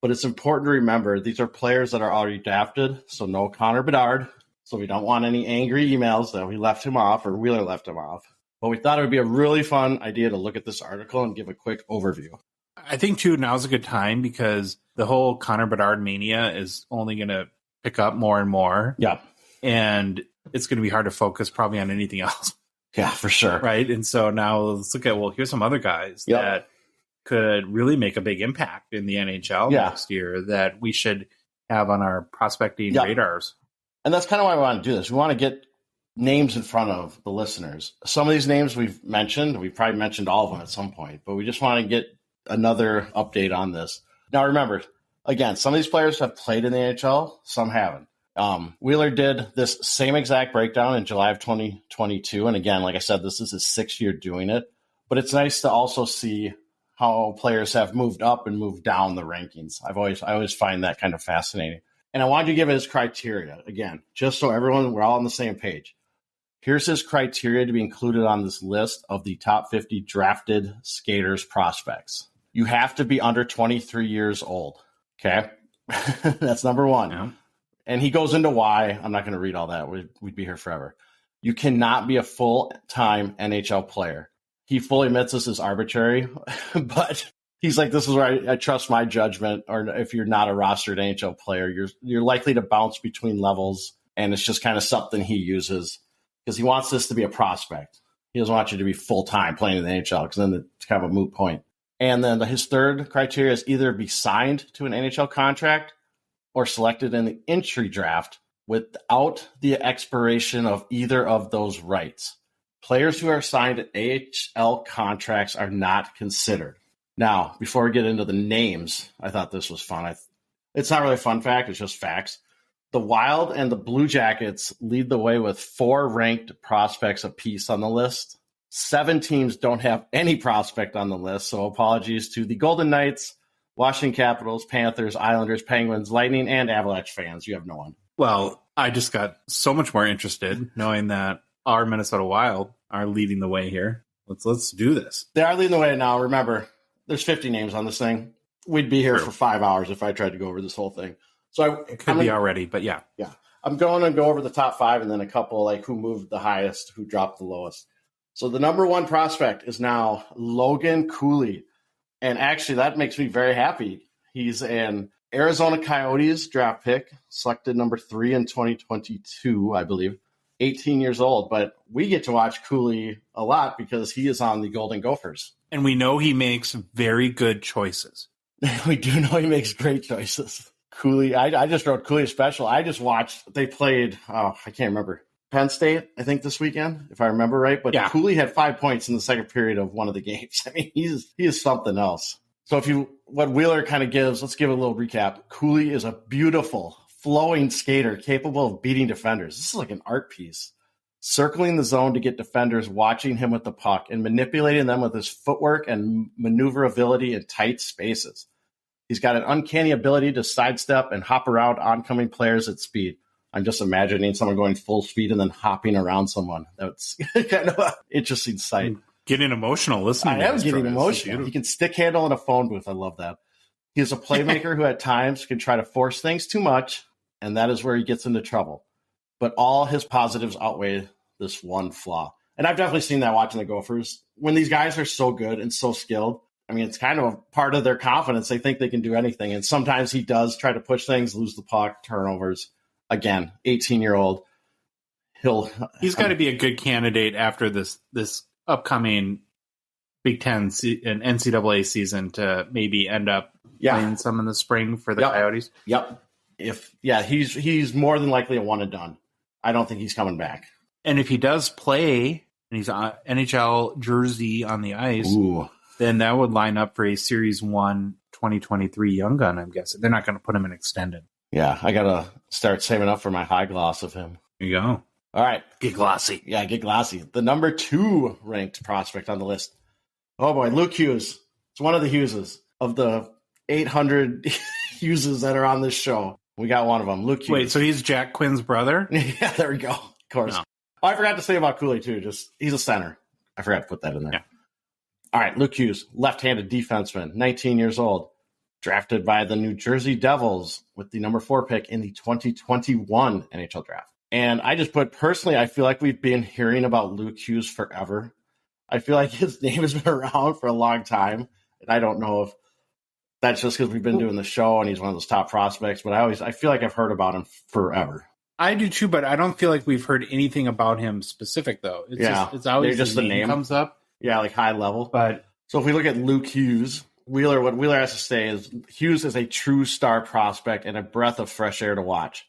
B: but it's important to remember these are players that are already drafted, so no Connor Bedard. So we don't want any angry emails that we left him off or Wheeler left him off. But we thought it would be a really fun idea to look at this article and give a quick overview.
A: I think, too, now's a good time because the whole Connor Bedard mania is only going to pick up more and more.
B: Yeah.
A: And it's going to be hard to focus probably on anything else.
B: Yeah, for sure.
A: Right? And so now let's look at, here's some other guys that could really make a big impact in the NHL next year that we should have on our prospecting radars.
B: And that's kind of why we want to do this. We want to get names in front of the listeners. Some of these names we've probably mentioned all of them at some point, but we just want to get another update on this. Now, remember, again, some of these players have played in the NHL, some haven't. Wheeler did this same exact breakdown in July of 2022. And again, like I said, this is his 6th year doing it. But it's nice to also see how players have moved up and moved down the rankings. I always find that kind of fascinating. And I wanted to give his criteria, again, just so we're all on the same page. Here's his criteria to be included on this list of the top 50 drafted skaters prospects. You have to be under 23 years old. Okay? That's number one. Yeah. And he goes into why. I'm not going to read all that. We'd be here forever. You cannot be a full-time NHL player. He fully admits this is arbitrary, but he's like, this is where I trust my judgment. Or if you're not a rostered NHL player, you're likely to bounce between levels, and it's just kind of something he uses because he wants this to be a prospect. He doesn't want you to be full-time playing in the NHL because then it's kind of a moot point. And then his third criteria is either be signed to an NHL contract or selected in the entry draft without the expiration of either of those rights. Players who are signed to AHL contracts are not considered. Now, before we get into the names, I thought this was fun. It's not really a fun fact. It's just facts. The Wild and the Blue Jackets lead the way with 4 ranked prospects apiece on the list. 7 teams don't have any prospect on the list, so apologies to the Golden Knights, Washington Capitals, Panthers, Islanders, Penguins, Lightning, and Avalanche fans. You have no one.
A: Well, I just got so much more interested knowing that our Minnesota Wild are leading the way here. Let's do this.
B: They are leading the way now. Remember, there's 50 names on this thing. We'd be here for 5 hours if I tried to go over this whole thing. So
A: it could be already, but yeah.
B: Yeah. I'm going to go over the top 5 and then a couple like who moved the highest, who dropped the lowest. So the number 1 prospect is now Logan Cooley. And actually, that makes me very happy. He's an Arizona Coyotes draft pick, selected number 3 in 2022, I believe. 18 years old. But we get to watch Cooley a lot because he is on the Golden Gophers.
A: And we know he makes very good choices.
B: We do know he makes great choices. Cooley, I just wrote Cooley special. I just watched, they played, I can't remember, Penn State, I think, this weekend, if I remember right. But yeah. Cooley had 5 points in the second period of one of the games. I mean, he is something else. So what Wheeler kind of gives, let's give a little recap. Cooley is a beautiful, flowing skater capable of beating defenders. This is like an art piece. Circling the zone to get defenders watching him with the puck and manipulating them with his footwork and maneuverability in tight spaces. He's got an uncanny ability to sidestep and hop around oncoming players at speed. I'm just imagining someone going full speed and then hopping around someone. That's kind of an interesting sight.
A: I'm getting emotional listening.
B: I am getting emotional. He can stick handle in a phone booth. I love that. He's a playmaker who at times can try to force things too much, and that is where he gets into trouble. But all his positives outweigh this one flaw. And I've definitely seen that watching the Gophers. When these guys are so good and so skilled, I mean, it's kind of a part of their confidence. They think they can do anything. And sometimes he does try to push things, lose the puck, turnovers. Again, 18-year-old.
A: He's got to be a good candidate after this upcoming Big Ten and NCAA season to maybe end up playing some in the spring for the Coyotes.
B: Yep. He's more than likely a one and done. I don't think he's coming back.
A: And if he does play and he's on NHL jersey on the ice, then that would line up for a Series 1 2023 Young Gun, I'm guessing. They're not going to put him in extended.
B: Yeah, I got to start saving up for my high gloss of him.
A: There you go.
B: All right.
A: Get glossy.
B: Yeah, get glossy. The number 2 ranked prospect on the list. Oh, boy, Luke Hughes. It's one of the Hugheses. Of the 800 Hugheses that are on this show, we got one of them, Luke Hughes.
A: Wait, so he's Jack Quinn's brother?
B: Yeah, there we go. Of course. No. Oh, I forgot to say about Cooley, too. He's a center. I forgot to put that in there. Yeah. All right, Luke Hughes, left-handed defenseman, 19 years old, drafted by the New Jersey Devils with the number 4 pick in the 2021 NHL draft. And I just put, personally, I feel like we've been hearing about Luke Hughes forever. I feel like his name has been around for a long time. And I don't know if that's just because we've been doing the show and he's one of those top prospects, but I feel like I've heard about him forever.
A: I do too, but I don't feel like we've heard anything about him specific, though. It's always just the name comes up.
B: Yeah, like high level.
A: But
B: so if we look at Luke Hughes, What Wheeler has to say is Hughes is a true star prospect and a breath of fresh air to watch.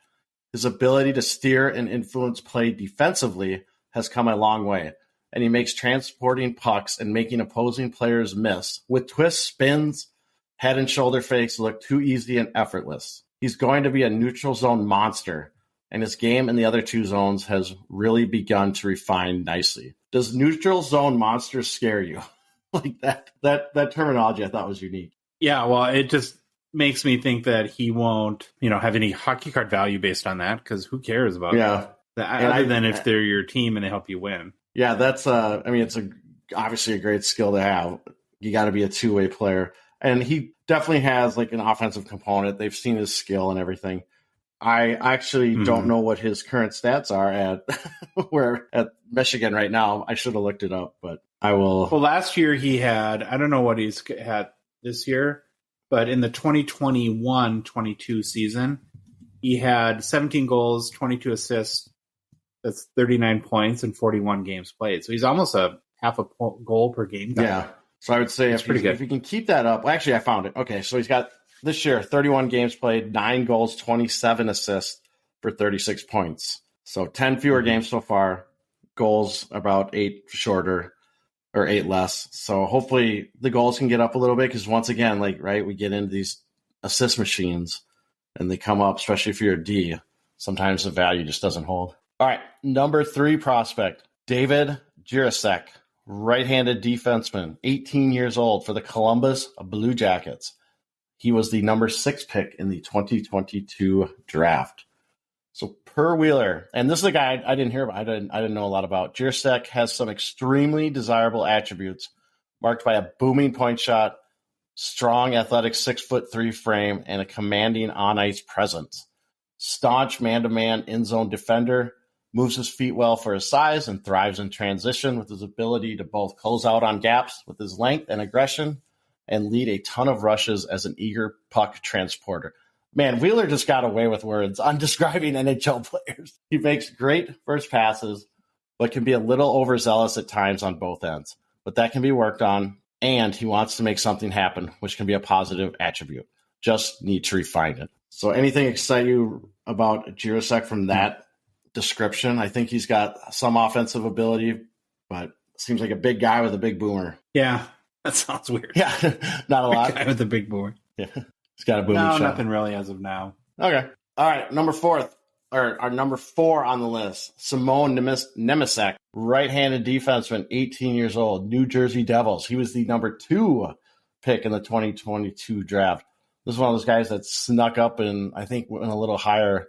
B: His ability to steer and influence play defensively has come a long way, and he makes transporting pucks and making opposing players miss with twists, spins, head and shoulder fakes look too easy and effortless. He's going to be a neutral zone monster, and his game in the other two zones has really begun to refine nicely. Does neutral zone monster scare you? Like that terminology I thought was unique.
A: Yeah, well, it just makes me think that he won't, have any hockey card value based on that, because who cares about that? Other than if they're your team and they help you win.
B: Yeah, that's it's obviously a great skill to have. You got to be a two-way player. And he definitely has like an offensive component. They've seen his skill and everything. I actually don't know what his current stats are at Michigan right now. I should have looked it up, but I will.
A: Well, last year he had, I don't know what he's had this year, but in the 2021-22 season, he had 17 goals, 22 assists. That's 39 points in 41 games played. So he's almost a half a goal per game guy.
B: Yeah. So I would say if you can keep that up. Well, actually, I found it. Okay, so he's got this year 31 games played, 9 goals, 27 assists for 36 points. So 10 fewer games so far. Goals about 8 shorter or 8 less. So hopefully the goals can get up a little bit because once again, we get into these assist machines and they come up, especially if you're a D. Sometimes the value just doesn't hold. All right, number 3 prospect, David Jiricek. Right-handed defenseman, 18 years old for the Columbus Blue Jackets. He was the number 6 pick in the 2022 draft. So per Wheeler, and this is a guy I didn't hear about. I didn't know a lot about. Jiricek has some extremely desirable attributes, marked by a booming point shot, strong, athletic 6'3" frame, and a commanding on-ice presence. Staunch man-to-man in-zone defender. Moves his feet well for his size and thrives in transition with his ability to both close out on gaps with his length and aggression and lead a ton of rushes as an eager puck transporter. Man, Wheeler just got away with words on describing NHL players. He makes great first passes, but can be a little overzealous at times on both ends. But that can be worked on, and he wants to make something happen, which can be a positive attribute. Just need to refine it. So anything excite you about Jiricek from that description? I think he's got some offensive ability, but seems like a big guy with a big boomer.
A: Yeah, that sounds weird.
B: Yeah, not a lot.
A: Guy with a big boomer.
B: Yeah, he's got a booming shot.
A: Nothing really as of now.
B: Okay. All right, number 4 on the list, Simone Nemecek, right-handed defenseman, 18 years old, New Jersey Devils. He was the number 2 pick in the 2022 draft. This is one of those guys that snuck up and I think went a little higher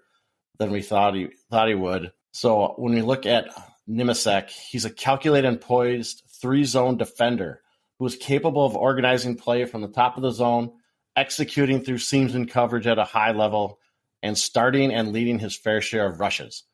B: than we thought he would. So when we look at Nemecek, he's a calculated and poised 3-zone defender who is capable of organizing play from the top of the zone, executing through seams and coverage at a high level, and starting and leading his fair share of rushes.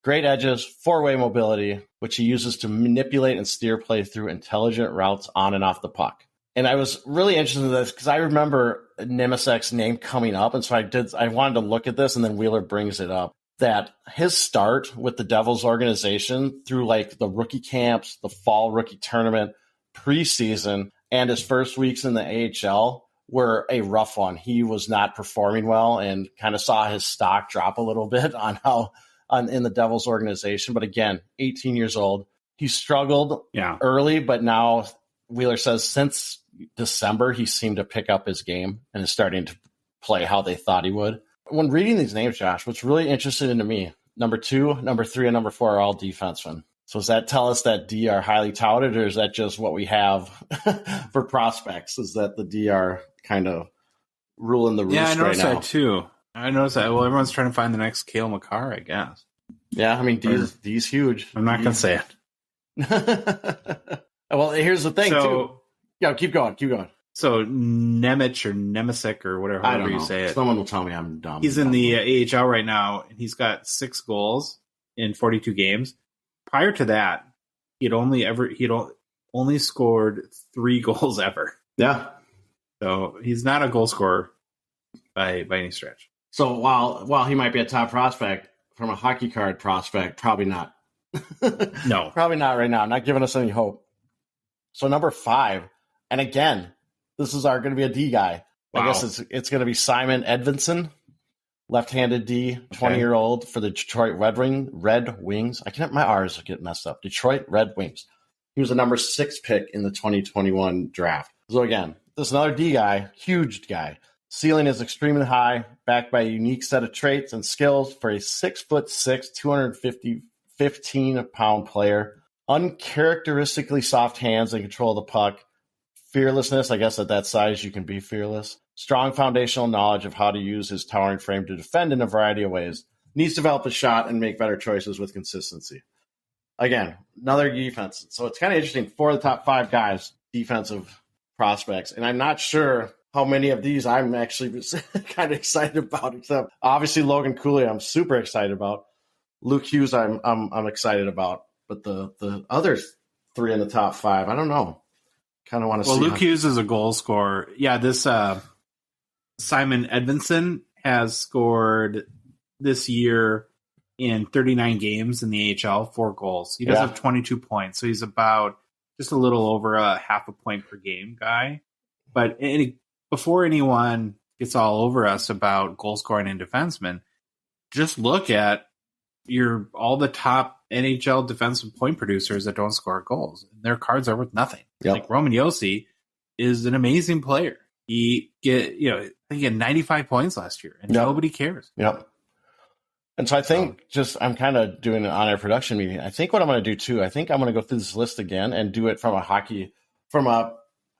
B: Great edges, 4-way mobility, which he uses to manipulate and steer play through intelligent routes on and off the puck. And I was really interested in this because I remember Nemecek's name coming up. And so I wanted to look at this, and then Wheeler brings it up, that his start with the Devils organization through the rookie camps, the fall rookie tournament, preseason, and his first weeks in the AHL were a rough one. He was not performing well and kind of saw his stock drop a little bit in the Devils organization. But again, 18 years old. He struggled early, but now Wheeler says since December, he seemed to pick up his game and is starting to play how they thought he would. When reading these names, Josh, what's really interesting to me, number 2, number 3, and number 4 are all defensemen. So does that tell us that D are highly touted, or is that just what we have for prospects? Is that the D are kind of ruling the roost right now?
A: Yeah, I noticed that too. I noticed that. Well, everyone's trying to find the next Cale Makar, I guess.
B: Yeah, I mean, D's huge.
A: I'm not going to say
B: it. Well, here's the thing, too. Yeah, keep going.
A: So Nemecek or whatever, however you say it.
B: Someone will tell me I'm dumb.
A: He's in the AHL right now, and he's got 6 goals in 42 games. Prior to that, he'd only scored 3 goals ever.
B: Yeah.
A: So he's not a goal scorer by any stretch.
B: So while he might be a top prospect, from a hockey card prospect, probably not.
A: No.
B: Probably not right now. Not giving us any hope. So number 5, and again, This is going to be a D guy.
A: Wow.
B: I guess it's going to be Simon Edvinsson, left-handed D, 20-year-old for the Detroit Red Wings. My R's get messed up. Detroit Red Wings. He was the number 6 pick in the 2021 draft. So again, this is another D guy, huge guy. Ceiling is extremely high, backed by a unique set of traits and skills for a 6'6", 15-pound player. Uncharacteristically soft hands and control of the puck. Fearlessness, I guess at that size you can be fearless. Strong foundational knowledge of how to use his towering frame to defend in a variety of ways. Needs to develop a shot and make better choices with consistency. Again, another defense. So it's kind of interesting. 4 of the top 5 guys, defensive prospects. And I'm not sure how many of these I'm actually kind of excited about, except obviously Logan Cooley I'm super excited about. Luke Hughes I'm excited about. But the other 3 in the top 5, I don't know. Kind of want to see.
A: Well, Luke Hughes is a goal scorer. Yeah, this Simon Edvinsson has scored this year in 39 games in the AHL, 4 goals. He does have 22 points, so he's about just a little over a half a point per game guy. But before anyone gets all over us about goal scoring and defensemen, just look at all the top NHL defensive point producers that don't score goals. Their cards are worth nothing.
B: Yep.
A: Like Roman Josi is an amazing player. He had 95 points last year, and nobody cares.
B: Yep. And so I think I'm kind of doing an on-air production meeting. I think what I'm going to do too, I think I'm going to go through this list again and do it from a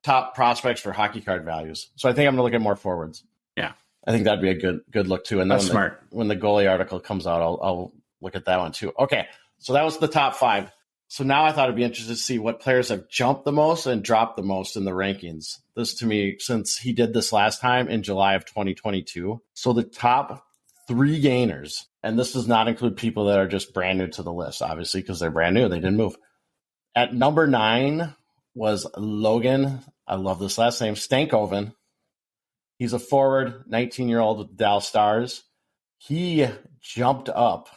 B: top prospects for hockey card values. So I think I'm going to look at more forwards.
A: Yeah.
B: I think that'd be a good look too. And then
A: that's smart.
B: When the goalie article comes out, I'll look at that one too. Okay. So that was the top 5. So now I thought it'd be interesting to see what players have jumped the most and dropped the most in the rankings. This to me, since he did this last time in July of 2022. So the top 3 gainers, and this does not include people that are just brand new to the list, obviously, because they're brand new. They didn't move. At number 9 was Logan. I love this last name, Stankoven. He's a forward, 19-year-old with the Dallas Stars. He jumped up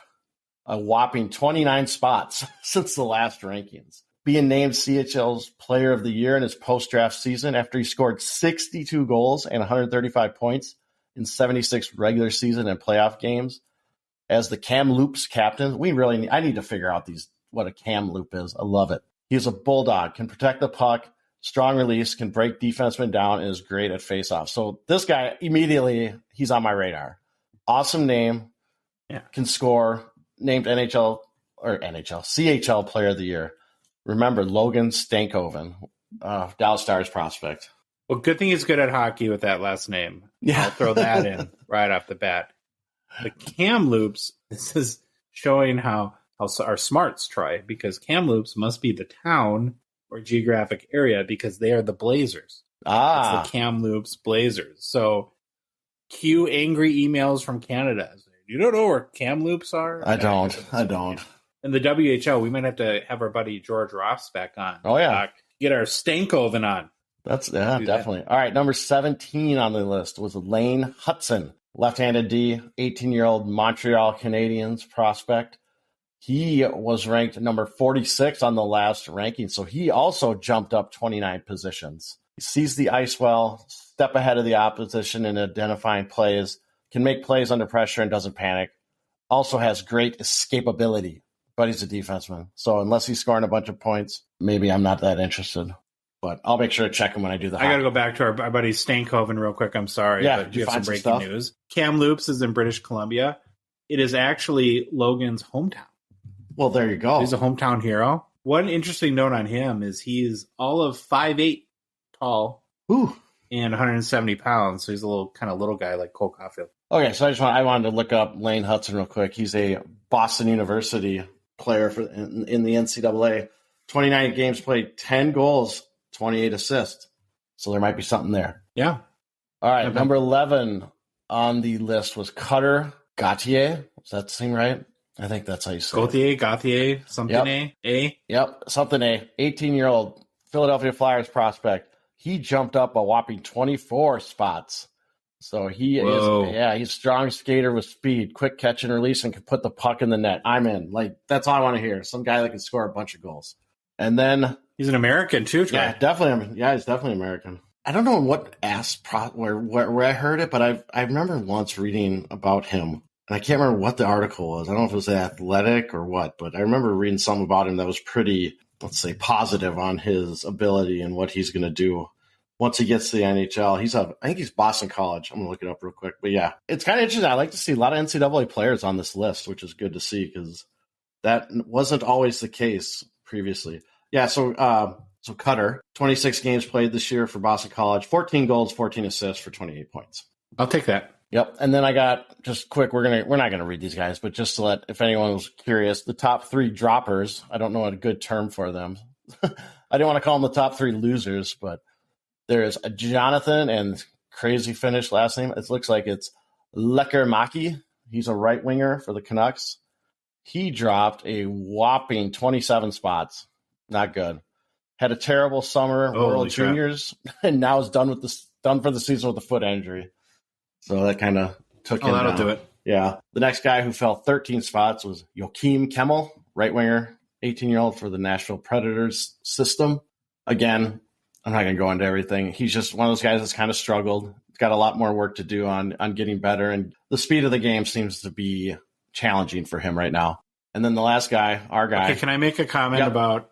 B: a whopping 29 spots since the last rankings, being named CHL's Player of the Year in his post-draft season after he scored 62 goals and 135 points in 76 regular season and playoff games. As the Kamloops captain, I need to figure out what a Kamloop is. I love it. He's a bulldog, can protect the puck, strong release, can break defensemen down, and is great at faceoff. So this guy, immediately, he's on my radar. Awesome name, can score, named CHL Player of the Year. Remember, Logan Stankoven, Dallas Stars prospect.
A: Well, good thing he's good at hockey with that last name.
B: Yeah.
A: I'll throw that in right off the bat. The Kamloops, this is showing how our smarts try, because Kamloops must be the town or geographic area because they are the Blazers. It's the Kamloops Blazers. So cue angry emails from Canada. You don't know where Kamloops are?
B: I don't.
A: And the WHL, we might have to have our buddy George Ross back on.
B: Oh, yeah.
A: Get our Stankoven on.
B: That's definitely. All right, number 17 on the list was Lane Hutson, left-handed D, 18-year-old Montreal Canadiens prospect. He was ranked number 46 on the last ranking, so he also jumped up 29 positions. He sees the ice well, step ahead of the opposition in identifying plays, can make plays under pressure and doesn't panic. Also has great escapability, but he's a defenseman. So unless he's scoring a bunch of points, maybe I'm not that interested. But I'll make sure to check him when I do the
A: I got to go back to our buddy Stankoven real quick. I'm sorry.
B: Yeah,
A: but you have some breaking news. Kamloops is in British Columbia. It is actually Logan's hometown.
B: Well, there you go.
A: He's a hometown hero. One interesting note on him is he's all of 5'8" tall.
B: Ooh.
A: And 170 pounds. So he's a little guy like Cole Caulfield.
B: Okay, so I wanted to look up Lane Hutson real quick. He's a Boston University player in the NCAA. 29 games played, 10 goals, 28 assists. So there might be something there.
A: Yeah.
B: All right, number 11 on the list was Cutter Gauthier. Does that seem right? I think that's how you say it.
A: Gauthier, something A?
B: Yep, something A. 18-year-old Philadelphia Flyers prospect. He jumped up a whopping 24 spots. So he's a strong skater with speed, quick catch and release, and can put the puck in the net. I'm in. That's all I want to hear. Some guy that can score a bunch of goals. And then
A: he's an American too, Troy.
B: Yeah, definitely. Yeah, he's definitely American. I don't know what where I heard it, but I remember once reading about him, and I can't remember what the article was. I don't know if it was Athletic or what, but I remember reading something about him that was pretty, let's say, positive on his ability and what he's going to do once he gets to the NHL. I think he's Boston College. I'm going to look it up real quick. But yeah, it's kind of interesting. I like to see a lot of NCAA players on this list, which is good to see because that wasn't always the case previously. Yeah, so Cutter, 26 games played this year for Boston College, 14 goals, 14 assists for 28 points.
A: I'll take that.
B: Yep. And then I got just quick, we're not gonna read these guys, but just to let, if anyone was curious, the top 3 droppers, I don't know a good term for them. I didn't want to call them the top 3 losers, but there's a Jonathan and crazy Finnish last name. It looks like it's Lekkerimäki. He's a right winger for the Canucks. He dropped a whopping 27 spots. Not good. Had a terrible summer, World Juniors, and now is done for the season with a foot injury. So that kind of took him
A: that'll
B: down.
A: Do it.
B: Yeah. The next guy who fell 13 spots was Joakim Kemmel, right winger, 18-year-old for the Nashville Predators system. Again, I'm not going to go into everything. He's just one of those guys that's kind of struggled. He's got a lot more work to do on getting better, and the speed of the game seems to be challenging for him right now. And then the last guy, our guy.
A: Okay, can I make a comment about,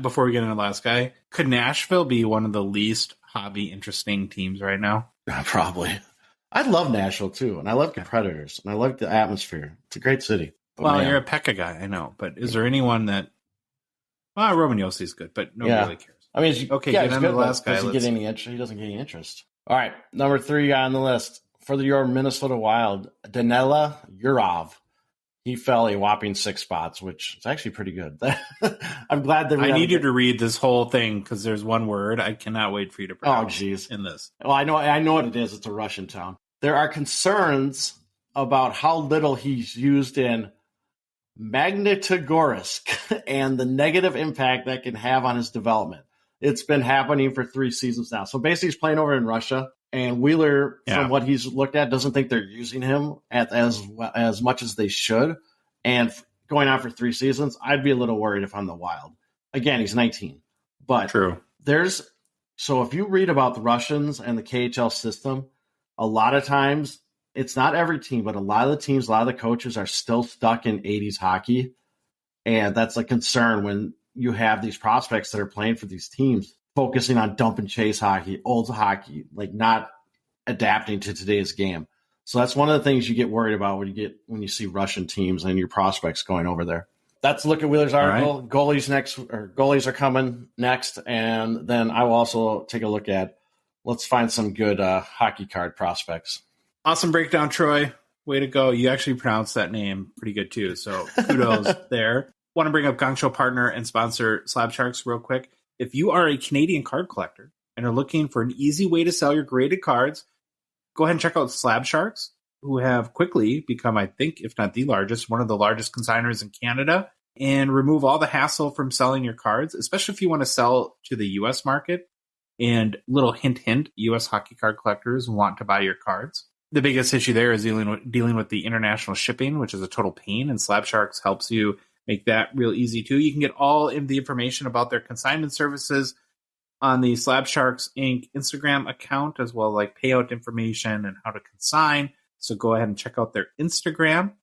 A: before we get into the last guy, could Nashville be one of the least hobby interesting teams right now?
B: Probably. I love Nashville too, and I love the Predators, and I like the atmosphere. It's a great city.
A: But you're a Pekka guy, I know, but is there anyone that? Well, Roman Yossi's good, but nobody really cares.
B: I mean,
A: get on the last guy.
B: He doesn't get any interest. All right, number 3 guy on the list for your Minnesota Wild, Danila Yurov. He fell a whopping 6 spots, which is actually pretty good. I'm glad that
A: I need you to read this whole thing because there's one word I cannot wait for you to pronounce in this.
B: Well, I know what it is. It's a Russian town. There are concerns about how little he's used in Magnitogorsk and the negative impact that can have on his development. It's been happening for 3 seasons now. So basically he's playing over in Russia. And Wheeler, from what he's looked at, doesn't think they're using him as much as they should. And going on for 3 seasons, I'd be a little worried if I'm the Wild. Again, he's 19. But
A: True.
B: So if you read about the Russians and the KHL system, a lot of times, it's not every team, but a lot of the teams, a lot of the coaches are still stuck in 80s hockey. And that's a concern when you have these prospects that are playing for these teams, focusing on dump and chase hockey, old hockey, like not adapting to today's game. So that's one of the things you get worried about when you see Russian teams and your prospects going over there. That's a look at Wheeler's article. Right. Goalies are coming next, and then I will also take a look at. Let's find some good hockey card prospects.
A: Awesome breakdown, Troy. Way to go! You actually pronounced that name pretty good too. So kudos there. Want to bring up Gongshow partner and sponsor Slab Sharks real quick. If you are a Canadian card collector and are looking for an easy way to sell your graded cards, go ahead and check out Slab Sharks, who have quickly become, I think, if not the largest, one of the largest consigners in Canada, and remove all the hassle from selling your cards, especially if you want to sell to the U.S. market. And little hint, U.S. hockey card collectors want to buy your cards. The biggest issue there is dealing with the international shipping, which is a total pain, and Slab Sharks helps you make that real easy too. You can get all of the information about their consignment services on the Slab Sharks Inc. Instagram account, as well as like payout information and how to consign. So go ahead and check out their Instagram.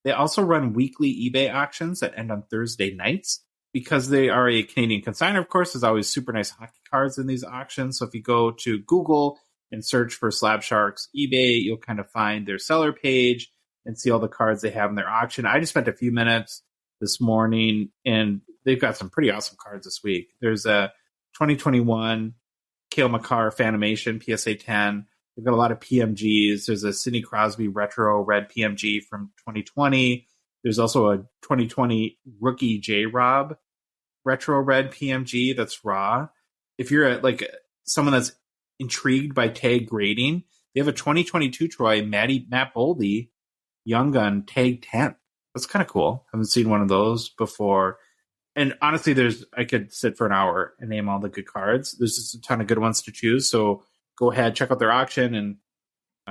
A: They also run weekly eBay auctions that end on Thursday nights. Because they are a Canadian consigner, of course, there's always super nice hockey cards in these auctions. So if you go to Google and search for Slab Sharks eBay, you'll kind of find their seller page and see all the cards they have in their auction. I just spent a few minutes this morning, and they've got some pretty awesome cards this week. There's a 2021 Cale Makar Fanimation PSA 10. They've got a lot of PMGs. There's a Sidney Crosby Retro Red PMG from 2020. There's also a 2020 rookie J-Rob Retro Red PMG that's raw. If you're someone that's intrigued by tag grading, they have a 2022 Troy Matt Boldy Young Gun Tag 10. That's kind of cool. Haven't seen one of those before. And honestly, I could sit for an hour and name all the good cards. There's just a ton of good ones to choose. So go ahead, check out their auction, and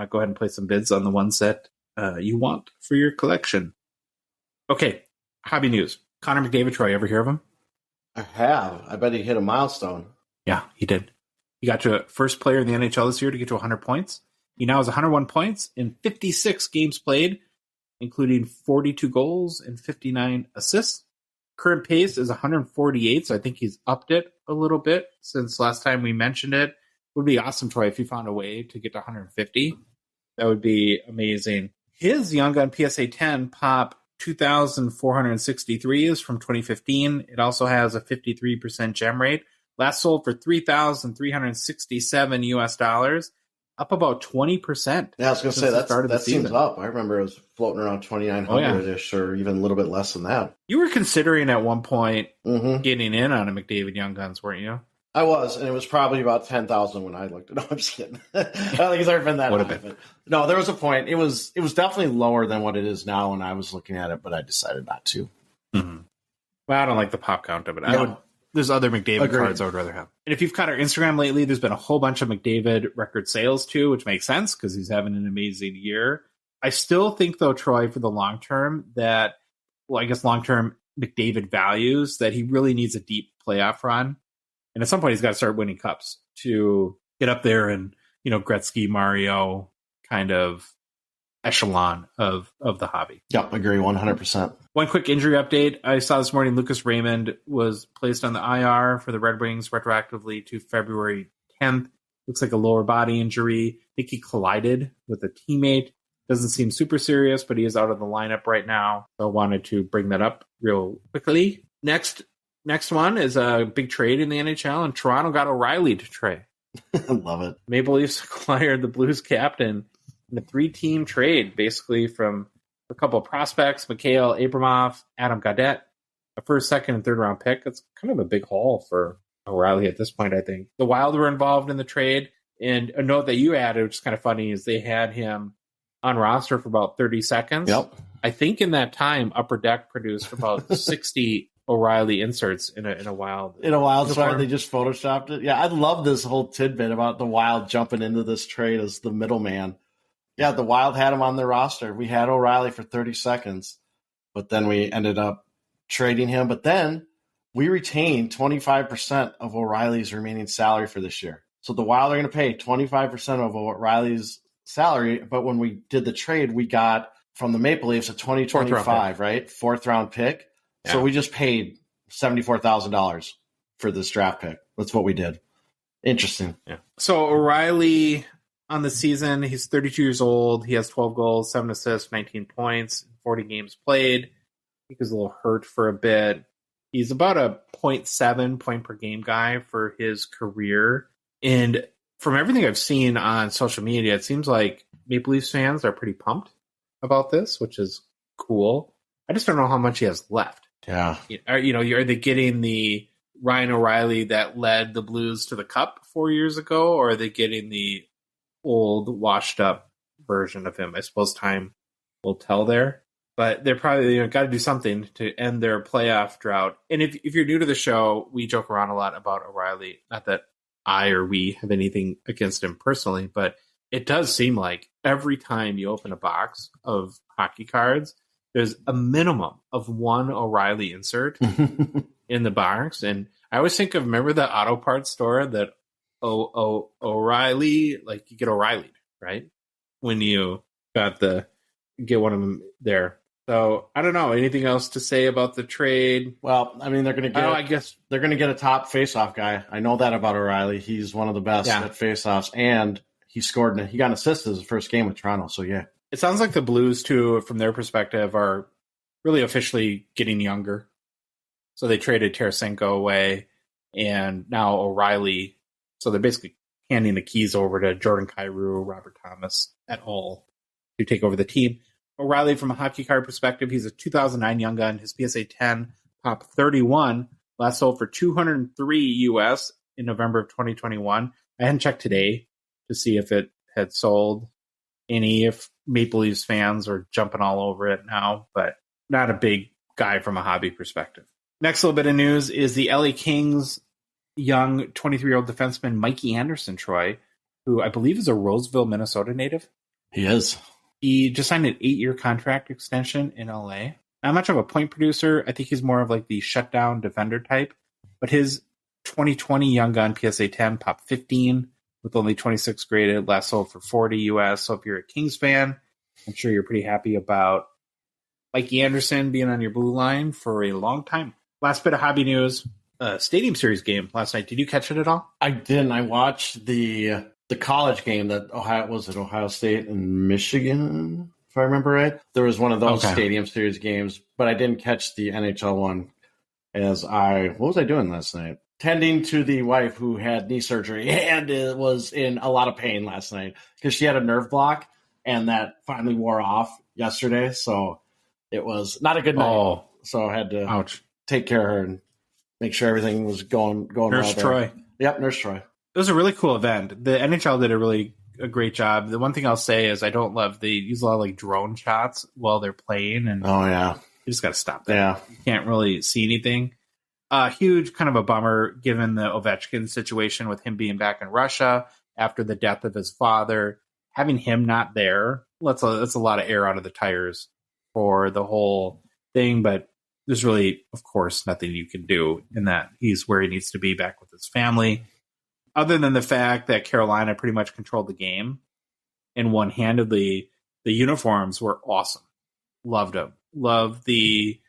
A: go ahead and place some bids on the ones that you want for your collection. Okay, hobby news. Connor McDavid, Troy, ever hear of him?
B: I have. I bet he hit a milestone.
A: Yeah, he did. He got to first player in the NHL this year to get to 100 points. He now has 101 points in 56 games played, including 42 goals and 59 assists. Current pace is 148, so I think he's upped it a little bit since last time we mentioned it. It would be awesome, Troy, if you found a way to get to 150. That would be amazing. His Young Gun PSA 10 pop 2,463 is from 2015. It also has a 53% gem rate. Last sold for $3,367 US, up about 20%.
B: Yeah, I was going to say that seems up. I remember it was floating around 2,900-ish or even a little bit less than that.
A: You were considering at one point getting in on a McDavid Young Guns, weren't you?
B: I was, and it was probably about 10,000 when I looked at it. No, I'm just kidding. I don't think it's ever been that high. But no, there was a point. It was definitely lower than what it is now when I was looking at it, but I decided not to.
A: Mm-hmm. Well, I don't like the pop count of it. There's other McDavid cards I would rather have. And if you've caught our Instagram lately, there's been a whole bunch of McDavid record sales too, which makes sense because he's having an amazing year. I still think, though, Troy, for the long term, that, well, I guess long-term McDavid values that he really needs a deep playoff run. And at some point, he's got to start winning cups to get up there and, Gretzky, Mario kind of echelon of the hobby.
B: Yeah, I agree 100%.
A: One quick injury update. I saw this morning Lucas Raymond was placed on the IR for the Red Wings retroactively to February 10th. Looks like a lower body injury. I think he collided with a teammate. Doesn't seem super serious, but he is out of the lineup right now. So I wanted to bring that up real quickly. Next one is a big trade in the NHL, and Toronto got O'Reilly to trade.
B: I love it.
A: Maple Leafs acquired the Blues captain in a 3-team trade, basically from a couple of prospects, Mikhail Abramov, Adam Gaudette, a first, second, and third round pick. That's kind of a big haul for O'Reilly at this point, I think. The Wild were involved in the trade, and a note that you added, which is kind of funny, is they had him on roster for about 30 seconds.
B: Yep.
A: I think in that time, Upper Deck produced about 60 O'Reilly inserts in a Wild.
B: In a Wild start, they just photoshopped it. Yeah, I love this whole tidbit about the Wild jumping into this trade as the middleman. Yeah, the Wild had him on their roster. We had O'Reilly for 30 seconds, but then we ended up trading him. But then we retained 25% of O'Reilly's remaining salary for this year. So the Wild are going to pay 25% of O'Reilly's salary. But when we did the trade, we got from the Maple Leafs a 2025, right? 4th round pick. Yeah. So we just paid $74,000 for this draft pick. That's what we did. Interesting.
A: Yeah. So O'Reilly on the season, he's 32 years old. He has 12 goals, 7 assists, 19 points, 40 games played. I think he's a little hurt for a bit. He's about a 0.7 point per game guy for his career. And from everything I've seen on social media, it seems like Maple Leafs fans are pretty pumped about this, which is cool. I just don't know how much he has left.
B: Yeah.
A: Are they getting the Ryan O'Reilly that led the Blues to the Cup 4 years ago, or are they getting the old, washed-up version of him? I suppose time will tell there. But they're probably got to do something to end their playoff drought. And if you're new to the show, we joke around a lot about O'Reilly. Not that I or we have anything against him personally, but it does seem like every time you open a box of hockey cards, there's a minimum of one O'Reilly insert in the box. And I always think of, remember the auto parts store that O'Reilly, like you get O'Reilly, right? When you get one of them there. So I don't know. Anything else to say about the trade?
B: Well, I mean, they're going to get a top faceoff guy. I know that about O'Reilly. He's one of the best at faceoffs, and he got an assist as his first game with Toronto. So yeah.
A: It sounds like the Blues, too, from their perspective, are really officially getting younger. So they traded Tarasenko away, and now O'Reilly. So they're basically handing the keys over to Jordan Kyrou, Robert Thomas, et al. to take over the team. O'Reilly, from a hockey card perspective, he's a 2009 Young Gun. His PSA 10 pop 31 last sold for $203 US in November of 2021. I hadn't checked today to see if it had sold any, if Maple Leafs fans are jumping all over it now, but not a big guy from a hobby perspective. Next little bit of news is the LA Kings young 23-year-old defenseman Mikey Anderson, Troy, who I believe is a Roseville, Minnesota native.
B: He is.
A: He just signed an 8-year contract extension in LA. Not much of a point producer. I think he's more of like the shutdown defender type, but his 2020 Young Gun PSA 10 pop 15 with only 26 graded, last sold for $40 US. So if you're a Kings fan, I'm sure you're pretty happy about Mikey Anderson being on your blue line for a long time. Last bit of hobby news, Stadium Series game last night. Did you catch it at all?
B: I didn't. I watched the college game that Ohio State and Michigan, if I remember right. There was one of those Stadium Series games, but I didn't catch the NHL one what was I doing last night? Tending to the wife who had knee surgery and was in a lot of pain last night because she had a nerve block, and that finally wore off yesterday. So it was not a good night. So I had to take care of her and make sure everything was going
A: Nurse
B: well there.
A: Troy.
B: Yep, Nurse Troy.
A: It was a really cool event. The NHL did a great job. The one thing I'll say is I don't love they use a lot of like drone shots while they're playing, and you just got to stop that.
B: Yeah,
A: you can't really see anything. Huge kind of a bummer given the Ovechkin situation with him being back in Russia after the death of his father. Having him not there, that's a lot of air out of the tires for the whole thing. But there's really, of course, nothing you can do in that he's where he needs to be, back with his family. Other than the fact that Carolina pretty much controlled the game and one-handedly, the uniforms were awesome. Loved them. Loved the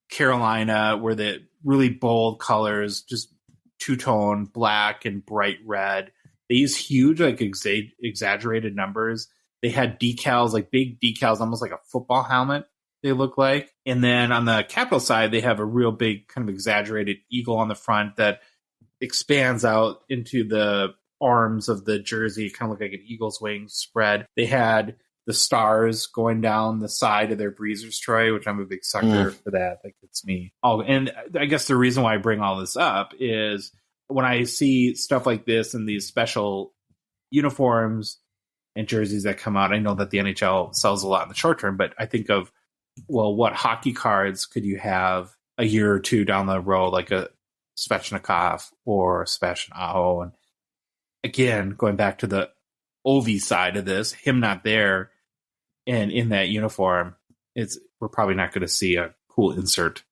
A: Carolina where the really bold colors, just two-tone black and bright red. They use huge, like exaggerated numbers. They had decals, like big decals, almost like a football helmet, they look like. And then on the Capital side, they have a real big kind of exaggerated eagle on the front that expands out into the arms of the jersey, kind of look like an eagle's wings spread. They had the stars going down the side of their Breezers tray, which I'm a big sucker for that. Like, it's me. Oh, and I guess the reason why I bring all this up is when I see stuff like this and these special uniforms and jerseys that come out, I know that the NHL sells a lot in the short term, but I think of, well, what hockey cards could you have a year or two down the road, like a Svechnikov or Sebastian Aho? And again, going back to the Ovi side of this, him not there and in that uniform, we're probably not going to see a cool insert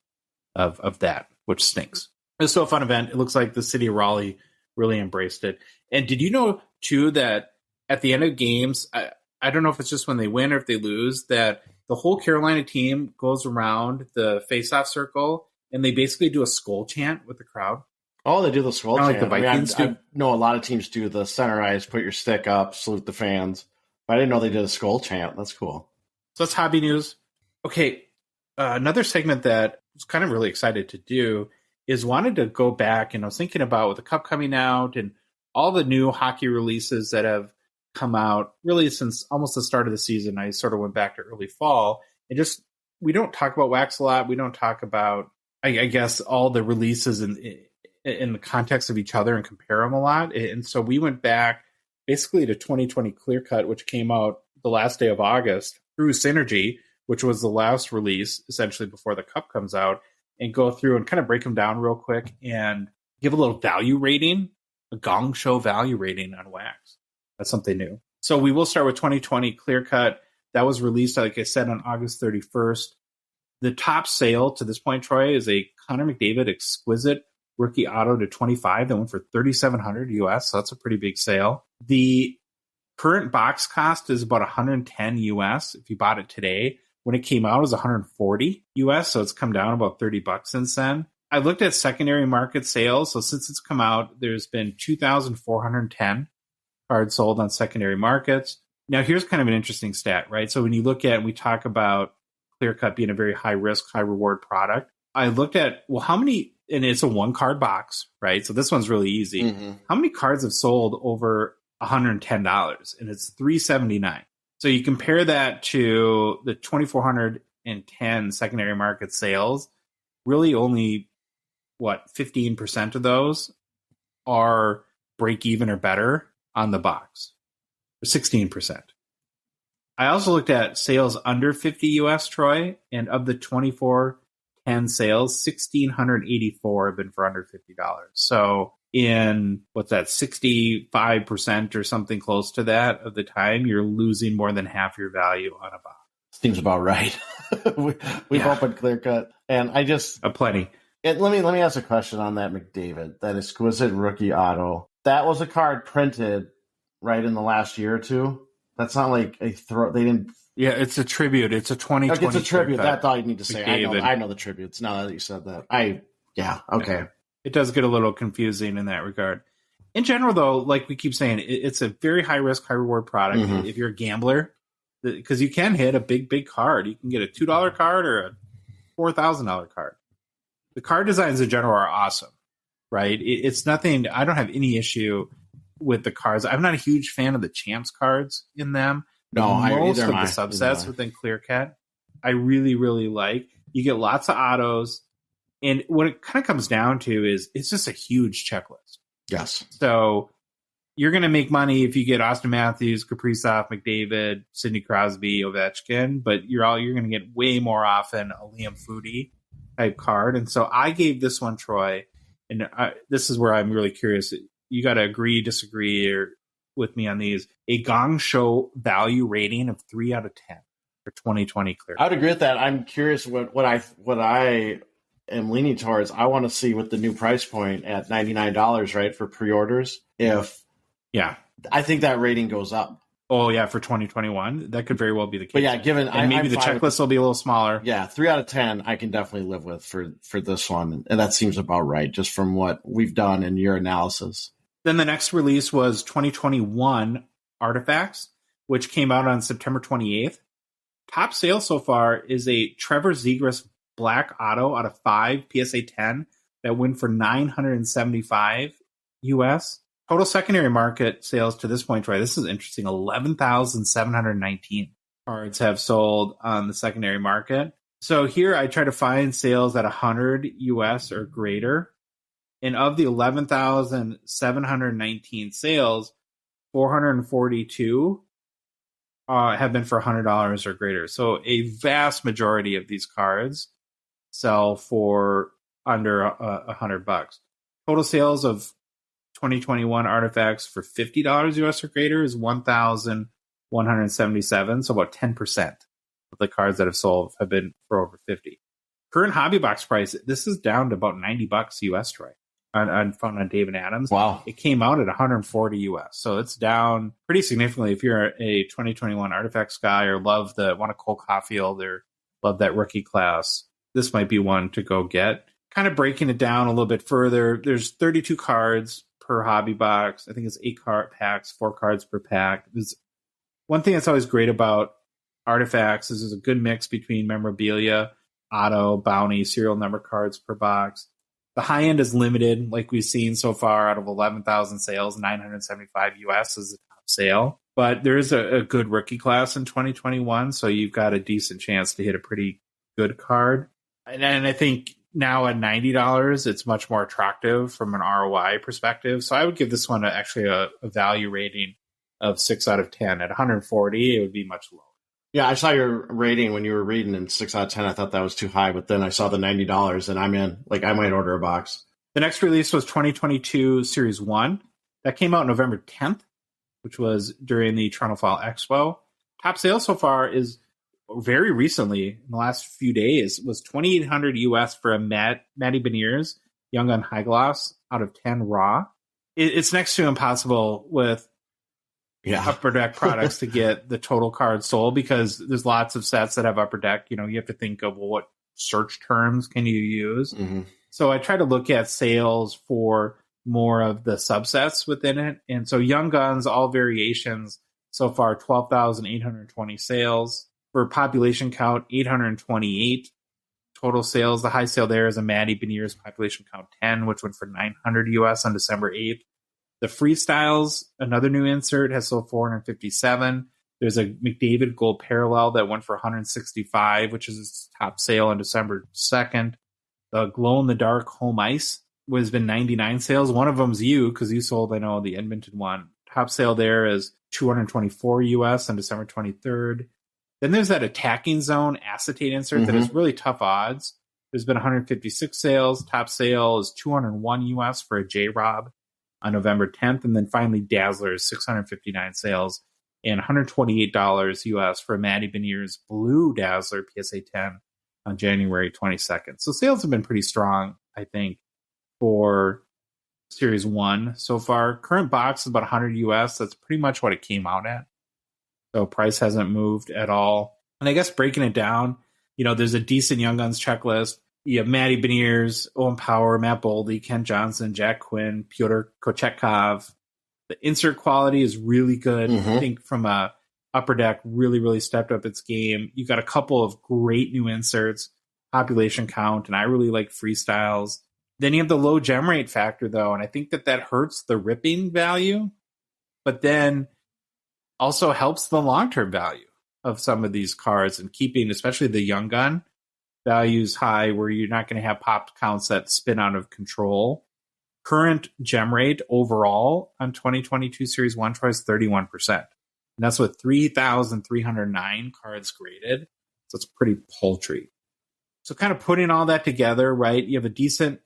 A: of that, which stinks. It was still a fun event. It looks like the city of Raleigh really embraced it. And did you know, too, that at the end of games, I don't know if it's just when they win or if they lose, that the whole Carolina team goes around the face-off circle and they basically do a skull chant with the crowd.
B: Oh, they do the skull chant.
A: Like the Vikings do.
B: I know a lot of teams do the center ice, put your stick up, salute the fans. But I didn't know they did a skull chant. That's cool.
A: So that's hobby news. Okay, another segment that I was kind of really excited to do is wanted to go back, and I was thinking about with the Cup coming out and all the new hockey releases that have come out really since almost the start of the season. I sort of went back to early fall, and just, we don't talk about Wax a lot. We don't talk about, I guess, all the releases in the context of each other and compare them a lot. And so we went back basically to 2020 Clear Cut, which came out the last day of August, through Synergy, which was the last release essentially before the Cup comes out, and go through and kind of break them down real quick and give a little value rating, a Gongshow value rating on Wax. That's something new. So we will start with 2020 Clear Cut. That was released, like I said, on August 31st. The top sale to this point, Troy, is a Connor McDavid Exquisite Rookie Auto to 25 that went for $3,700 US. So that's a pretty big sale. The current box cost is about $110 US if you bought it today. When it came out, it was $140 US, so it's come down about $30 since then. I looked at secondary market sales. So since it's come out, there's been 2,410 cards sold on secondary markets. Now, here's kind of an interesting stat, right? So when you look at, we talk about Clear Cut being a very high risk, high reward product. I looked at, well, how many, and it's a one card box, right? So this one's really easy. Mm-hmm. How many cards have sold over $110? And it's $379. So you compare that to the 2,410 secondary market sales, really only, 15% of those are break even or better on the box, or 16%. I also looked at sales under 50 US, Troy, and of the 2,410 sales, 1,684 have been for under $50. So in, 65% or something close to that of the time, you're losing more than half your value on a box.
B: Seems about right. We've opened Clear Cut, and I just...
A: Plenty.
B: Let me ask a question on that McDavid, that exquisite rookie auto. That was a card printed right in the last year or two. That's not like a throw. They didn't.
A: Yeah, it's a tribute. It's a 2020.
B: It's a tribute. That's all you need to say.
A: McDavid.
B: I know the tributes now that you said that. Okay.
A: It does get a little confusing in that regard. In general, though, like we keep saying, it's a very high risk, high reward product. Mm-hmm. If you're a gambler, because you can hit a big card. You can get a $2 card or a $4,000 card. The card designs in general are awesome, right? It's nothing. I don't have any issue with the cards. I'm not a huge fan of the champs cards in them.
B: No,
A: most of the subsets within Clear Cat, I really, really like. You get lots of autos, and what it kind of comes down to is it's just a huge checklist.
B: Yes.
A: So you're going to make money if you get Austin Matthews, Kaprizov, McDavid, Sidney Crosby, Ovechkin, but you're going to get way more often a Liam Foudy type card. And so I gave this one, Troy, and this is where I'm really curious. You got to agree, disagree, or with me on these. A Gongshow Value Rating of 3 out of 10 for 2020 Clear.
B: I would agree with that. I'm curious what I am leaning towards. I want to see with the new price point at $99, right, for pre-orders. I think that rating goes up.
A: Oh yeah, for 2021, that could very well be the case.
B: But yeah,
A: maybe the checklist will be a little smaller.
B: Yeah, 3 out of 10, I can definitely live with for this one, and that seems about right, just from what we've done in your analysis.
A: Then the next release was 2021 Artifacts, which came out on September 28th. Top sale so far is a Trevor Zegras Black Auto out of 5 PSA 10 that went for $975 US. Total secondary market sales to this point, right? This is interesting. 11,719 cards have sold on the secondary market. So here I try to find sales at 100 US or greater. And of the 11,719 sales, 442 have been for $100 or greater. So a vast majority of these cards sell for under $100. Total sales of 2021 Artifacts for $50 US or greater is 1,177. So about 10% of the cards that have sold have been for over 50. Current hobby box price, this is down to about $90 US, Troy. On David Adams.
B: Wow.
A: It came out at 140 US. So it's down pretty significantly if you're a 2021 Artifacts guy or want a Cole Caulfield or love that rookie class. This might be one to go get. Kind of breaking it down a little bit further. There's 32 cards per hobby box. I think it's 8 card packs, 4 cards per pack. There's one thing that's always great about Artifacts is there's a good mix between memorabilia, auto, bounty, serial number cards per box. The high end is limited, like we've seen so far. Out of 11,000 sales, 975 US is the top sale. But there is a good rookie class in 2021, so you've got a decent chance to hit a pretty good card. And I think now at $90, it's much more attractive from an ROI perspective. So I would give this one actually a value rating of 6 out of 10. At 140, it would be much lower.
B: Yeah, I saw your rating when you were reading in 6 out of 10. I thought that was too high, but then I saw the $90 and I'm in. Like, I might order a box.
A: The next release was 2022 Series 1. That came out November 10th, which was during the Toronto Fall Expo. Top sale so far is very recently, in the last few days, was $2,800 US for a Matty Beniers Young Gun High Gloss out of 10 raw. It's next to impossible with Upper Deck products to get the total card sold because there's lots of sets that have Upper Deck. You have to think of what search terms can you use. Mm-hmm. So I try to look at sales for more of the subsets within it. And so Young Guns, all variations, so far 12,820 sales. For population count, 828 total sales. The high sale there is a Matty Beniers population count 10, which went for $900 US on December 8th. The Freestyles, another new insert, has sold 457. There's a McDavid Gold Parallel that went for 165, which is its top sale on December 2nd. The Glow in the Dark Home Ice has been 99 sales. One of them's you, because you sold, I know, the Edmonton one. Top sale there is 224 US on December 23rd. Then there's that Attacking Zone acetate insert that has really tough odds. There's been 156 sales. Top sale is 201 US for a J-Rob on November 10th. And then finally Dazzler's 659 sales and $128 US for a Matty Beniers Blue Dazzler PSA 10 on January 22nd. So sales have been pretty strong. I think, for Series 1 so far. Current box is about 100 US. That's pretty much what it came out at. So price hasn't moved at all. And I guess breaking it down, there's a decent Young Guns checklist. You have Matty Beniers, Owen Power, Matt Boldy, Ken Johnson, Jack Quinn, Pyotr Kochetkov. The insert quality is really good. I think from a Upper Deck really, really stepped up its game. You got a couple of great new inserts, population count, and I really like freestyles. Then you have the low gem rate factor, though, and I think that hurts the ripping value, but then also helps the long-term value of some of these cards and keeping, especially the Young Gun, values high where you're not going to have pop counts that spin out of control. Current gem rate overall on 2022 Series 1 tries 31%. And that's with 3,309 cards graded. So it's pretty paltry. So kind of putting all that together, right? You have a decent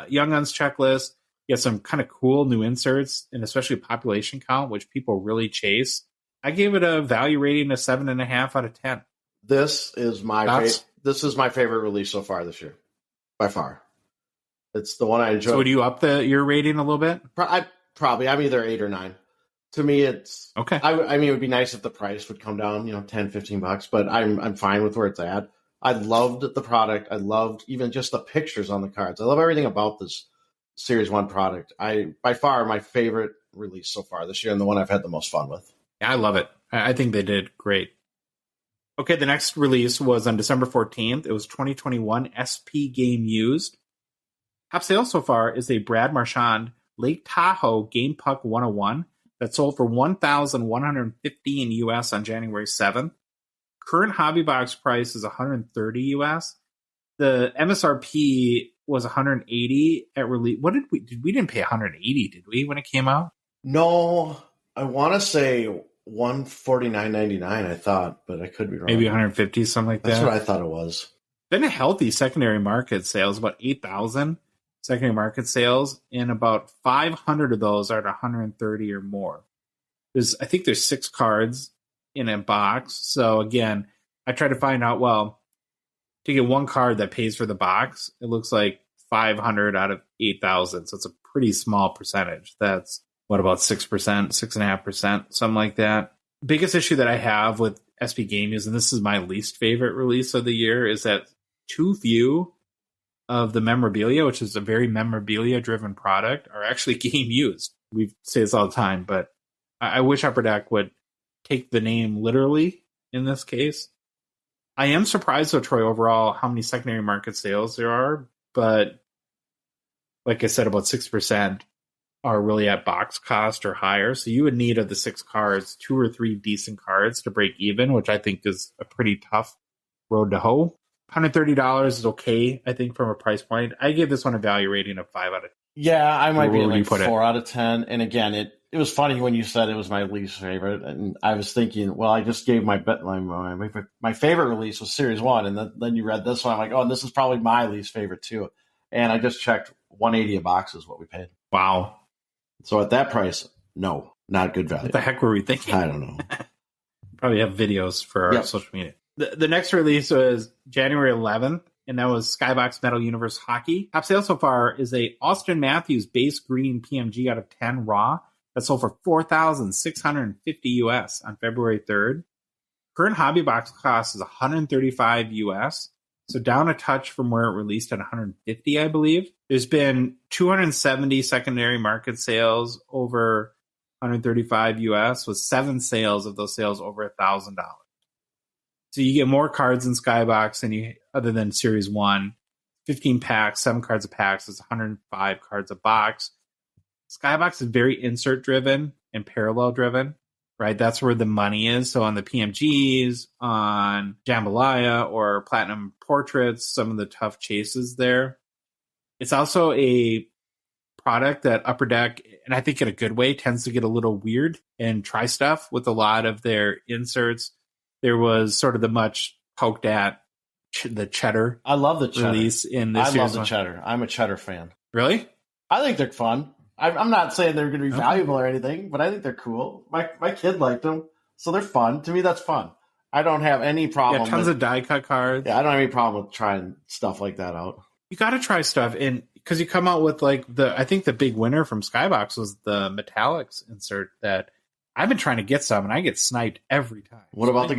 A: Young Guns checklist. You have some kind of cool new inserts, and especially population count, which people really chase. I gave it a value rating of 7.5 out of 10.
B: This is my favorite release so far this year, by far. It's the one I enjoy.
A: So would you up your rating a little bit?
B: I'm either 8 or 9. To me, it's
A: okay.
B: I mean, it would be nice if the price would come down, $10-15, but I'm fine with where it's at. I loved the product. I loved even just the pictures on the cards. I love everything about this Series 1 product. By far, my favorite release so far this year, and the one I've had the most fun with.
A: Yeah, I love it. I think they did great. Okay, the next release was on December 14th. It was 2021 SP Game Used. Top sale so far is a Brad Marchand Lake Tahoe Game Puck 101 that sold for $1,150 in US on January 7th. Current hobby box price is $130 US. The MSRP was $180 at release. What did we didn't pay $180, did we, when it came out?
B: No, I want to say $149.99. I thought, but I could be wrong.
A: Maybe $150, something like that.
B: That's what I thought it was.
A: Been a healthy secondary market sales, about 8,000 secondary market sales, and about 500 of those are at 130 or more. I think there's 6 cards in a box. So again, I try to find out, to get one card that pays for the box, it looks like 500 out of 8,000. So it's a pretty small percentage. That's about 6%, 6.5%, something like that. Biggest issue that I have with SP Game Used, and this is my least favorite release of the year, is that too few of the memorabilia, which is a very memorabilia-driven product, are actually game used. We say this all the time, but I wish Upper Deck would take the name literally in this case. I am surprised, though, Troy, overall, how many secondary market sales there are, but like I said, about 6% are really at box cost or higher. So you would need, of the 6 cards, 2 or 3 decent cards to break even, which I think is a pretty tough road to hoe. $130 is okay, I think, from a price point. I give this one a value rating of 5 out of 10.
B: Yeah, I might be like 4 out of 10. And again, it was funny when you said it was my least favorite, and I was thinking, well, I just gave my favorite release was Series 1, and then you read this one, I'm like, oh, and this is probably my least favorite too. And I just checked, $180 a box is what we paid.
A: Wow.
B: So at that price, no, not good value.
A: What the heck were we thinking?
B: I don't know.
A: Probably have videos for our social media. The next release was January 11th, and that was Skybox Metal Universe Hockey. Top sale so far is a Austin Matthews base green PMG out of 10 raw that sold for $4,650 US on February 3rd. Current hobby box cost is $135 US, so down a touch from where it released at $150, I believe. There's been 270 secondary market sales over $135 US, with 7 sales of those sales over $1,000. So you get more cards in Skybox other than Series 1. 15 packs, 7 cards a pack, so it's 105 cards a box. Skybox is very insert-driven and parallel-driven, right? That's where the money is. So on the PMGs, on Jambalaya or Platinum Portraits, some of the tough chases there. It's also a product that Upper Deck, and I think in a good way, tends to get a little weird and try stuff with a lot of their inserts. There was sort of the much poked at the cheddar.
B: I love the cheddar
A: release in this.
B: I love the cheddar. I'm a cheddar fan.
A: Really?
B: I think they're fun. I'm not saying they're going to be valuable or anything, but I think they're cool. My kid liked them, so they're fun. To me, that's fun. I don't have any problem.
A: Yeah, tons of die cut cards.
B: Yeah, I don't have any problem with trying stuff like that out.
A: You got to try stuff, and because you come out with like I think the big winner from Skybox was the Metallics insert that I've been trying to get some, and I get sniped every time.
B: What about the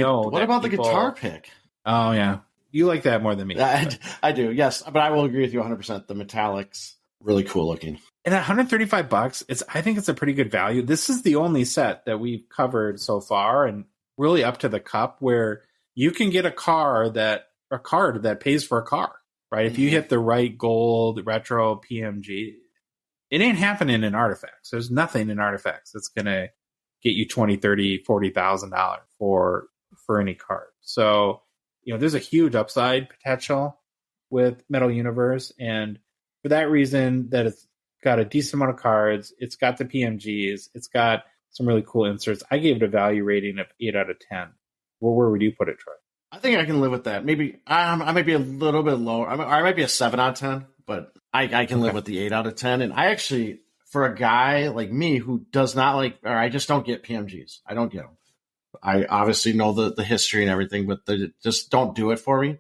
B: guitar pick?
A: Oh yeah, you like that more than me.
B: I do, yes, but I will agree with you 100%. The Metallics, really cool looking.
A: And at $135, I think it's a pretty good value. This is the only set that we've covered so far, and really up to the cup, where you can get a card that pays for a car, right? If you hit the right gold, retro, PMG, it ain't happening in Artifacts. There's nothing in Artifacts that's going to get you $20,000, $30,000, $40,000 for any card. So, there's a huge upside potential with Metal Universe, and for that reason, that it's got a decent amount of cards, it's got the PMGs, it's got some really cool inserts. I gave it a value rating of 8 out of 10. Where would you put it, Troy?
B: I think I can live with that. Maybe I might be a little bit lower. I might be a 7 out of 10, but I can live with the 8 out of 10. And I actually, for a guy like me who does not I just don't get PMGs. I don't get them. I obviously know the history and everything, but they just don't do it for me.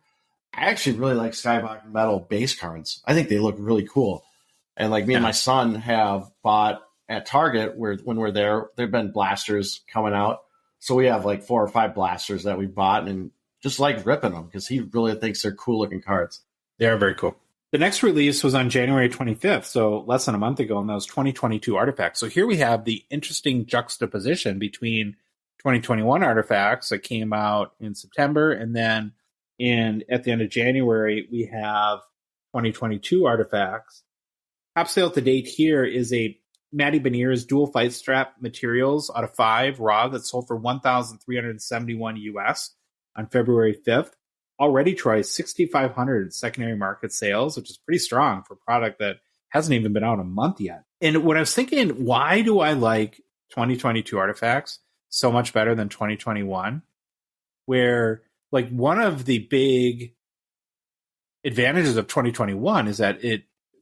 B: I actually really like Skybox Metal base cards. I think they look really cool. And like me and my son have bought at Target when we're there, there've been blasters coming out. So we have like 4 or 5 blasters that we bought and just like ripping them because he really thinks they're cool looking cards.
A: They are very cool. The next release was on January 25th, so less than a month ago, and that was 2022 Artifacts. So here we have the interesting juxtaposition between 2021 Artifacts that came out in September, and then at the end of January, we have 2022 Artifacts. Top sale to date here is a Matty Beniers dual fight strap materials out of 5 raw that sold for $1,371 US on February 5th. Already, Troy, 6,500 secondary market sales, which is pretty strong for a product that hasn't even been out a month yet. And when I was thinking, why do I like 2022 Artifacts so much better than 2021? Where, like, one of the big advantages of 2021 is that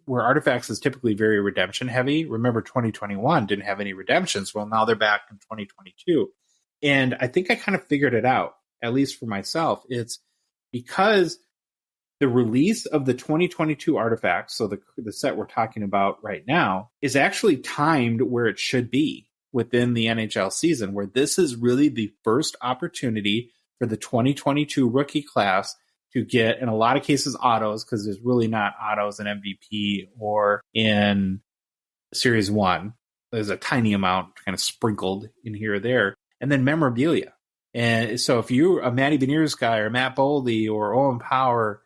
A: where Artifacts is typically very redemption heavy. Remember, 2021 didn't have any redemptions. Well, now they're back in 2022. And I think I kind of figured it out, at least for myself. It's because the release of the 2022 Artifacts, so the set we're talking about right now, is actually timed where it should be within the NHL season, where this is really the first opportunity for the 2022 rookie class to get, in a lot of cases, autos, because there's really not autos in MVP or in Series 1. There's a tiny amount kind of sprinkled in here or there. And then memorabilia. And so if you're a Matty Beniers guy or Matt Boldy or Owen Power,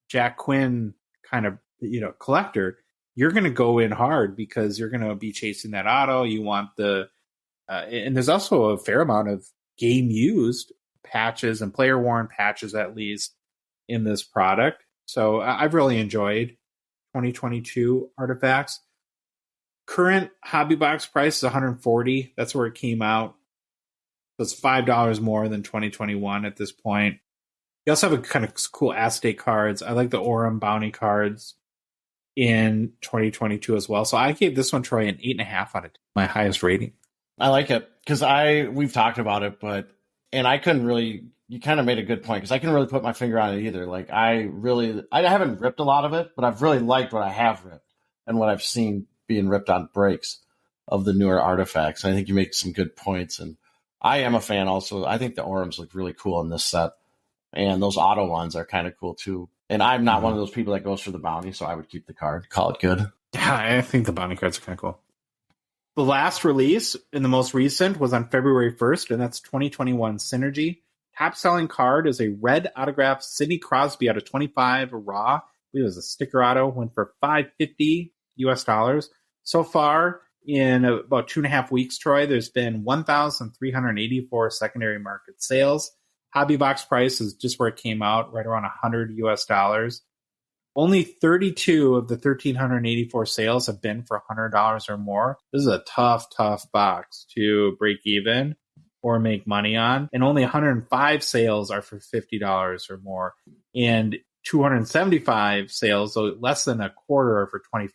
A: Jack Quinn kind of collector, you're going to go in hard because you're going to be chasing that auto. You want and there's also a fair amount of game used patches and player worn patches, at least, in this product. So I've really enjoyed 2022 Artifacts. Current hobby box price is $140. That's where it came out. So it's $5 more than 2021 at this point. You also have a kind of cool Aztec cards. I like the Orem bounty cards in 2022 as well. So I gave this one, Troy, an 8.5 out of 10, my highest rating.
B: I like it because we've talked about it, and I couldn't really. You kind of made a good point because I couldn't really put my finger on it either. Like I haven't ripped a lot of it, but I've really liked what I have ripped and what I've seen being ripped on breaks of the newer Artifacts. I think you make some good points, and I am a fan also. I think the Orems look really cool in this set, and those auto ones are kind of cool too. And I'm not one of those people that goes for the bounty, so I would keep the card, call it good.
A: Yeah, I think the bounty cards are kind of cool. The last release and the most recent was on February 1st, and that's 2021 Synergy. Top selling card is a red autographed Sidney Crosby out of 25 raw. I believe it was a sticker auto, went for $550 US. So far, in about 2.5 weeks, Troy, there's been 1,384 secondary market sales. Hobby box price is just where it came out, right around $100 US. Only 32 of the 1,384 sales have been for $100 or more. This is a tough box to break even or make money on. And only 105 sales are for $50 or more. And 275 sales, so less than a quarter, are for $25.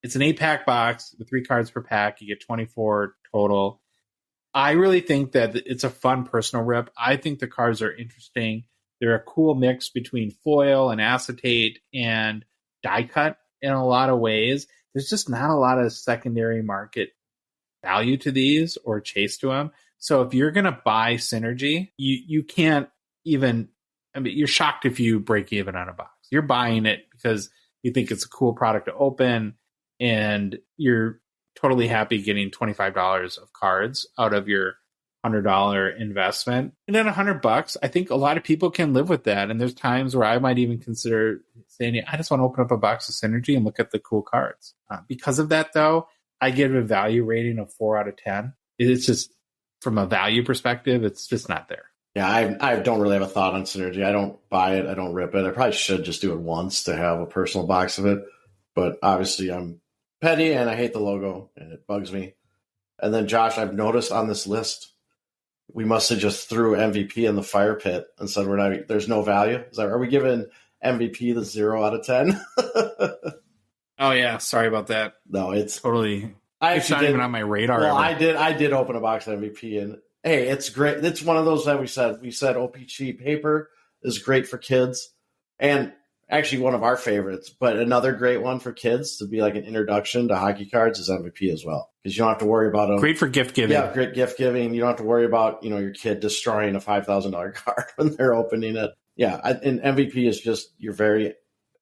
A: It's an 8-pack box with 3 cards per pack. You get 24 total. I really think that it's a fun personal rip. I think the cards are interesting. They're a cool mix between foil and acetate, and die cut in a lot of ways. There's just not a lot of secondary market value to these or chase to them. So if you're going to buy Synergy, you can't even, I mean, you're shocked if you break even on a box. You're buying it because you think it's a cool product to open and you're totally happy getting $25 of cards out of your $100 investment. And then $100, I think a lot of people can live with that. And there's times where I might even consider saying, I just want to open up a box of Synergy and look at the cool cards. Because of that, though, I give a value rating of 4 out of 10. It's just, from a value perspective, it's just not there.
B: Yeah, I don't really have a thought on Synergy. I don't buy it. I don't rip it. I probably should just do it once to have a personal box of it. But obviously I'm petty and I hate the logo and it bugs me. And then, Josh, I've noticed on this list, we must have just threw MVP in the fire pit and said there's no value. Are we giving MVP the 0 out of 10?
A: Oh, yeah. Sorry about that.
B: No, it's
A: totally.
B: It's
A: not even on my radar.
B: Well, I did open a box of MVP, and hey, it's great. It's one of those that we said O-Pee-Chee paper is great for kids, and actually one of our favorites. But another great one for kids to be like an introduction to hockey cards is MVP as well, because you don't have to worry about them.
A: Great for gift giving.
B: Yeah, great gift giving. You don't have to worry about your kid destroying a $5,000 card when they're opening it. Yeah, and MVP is just your very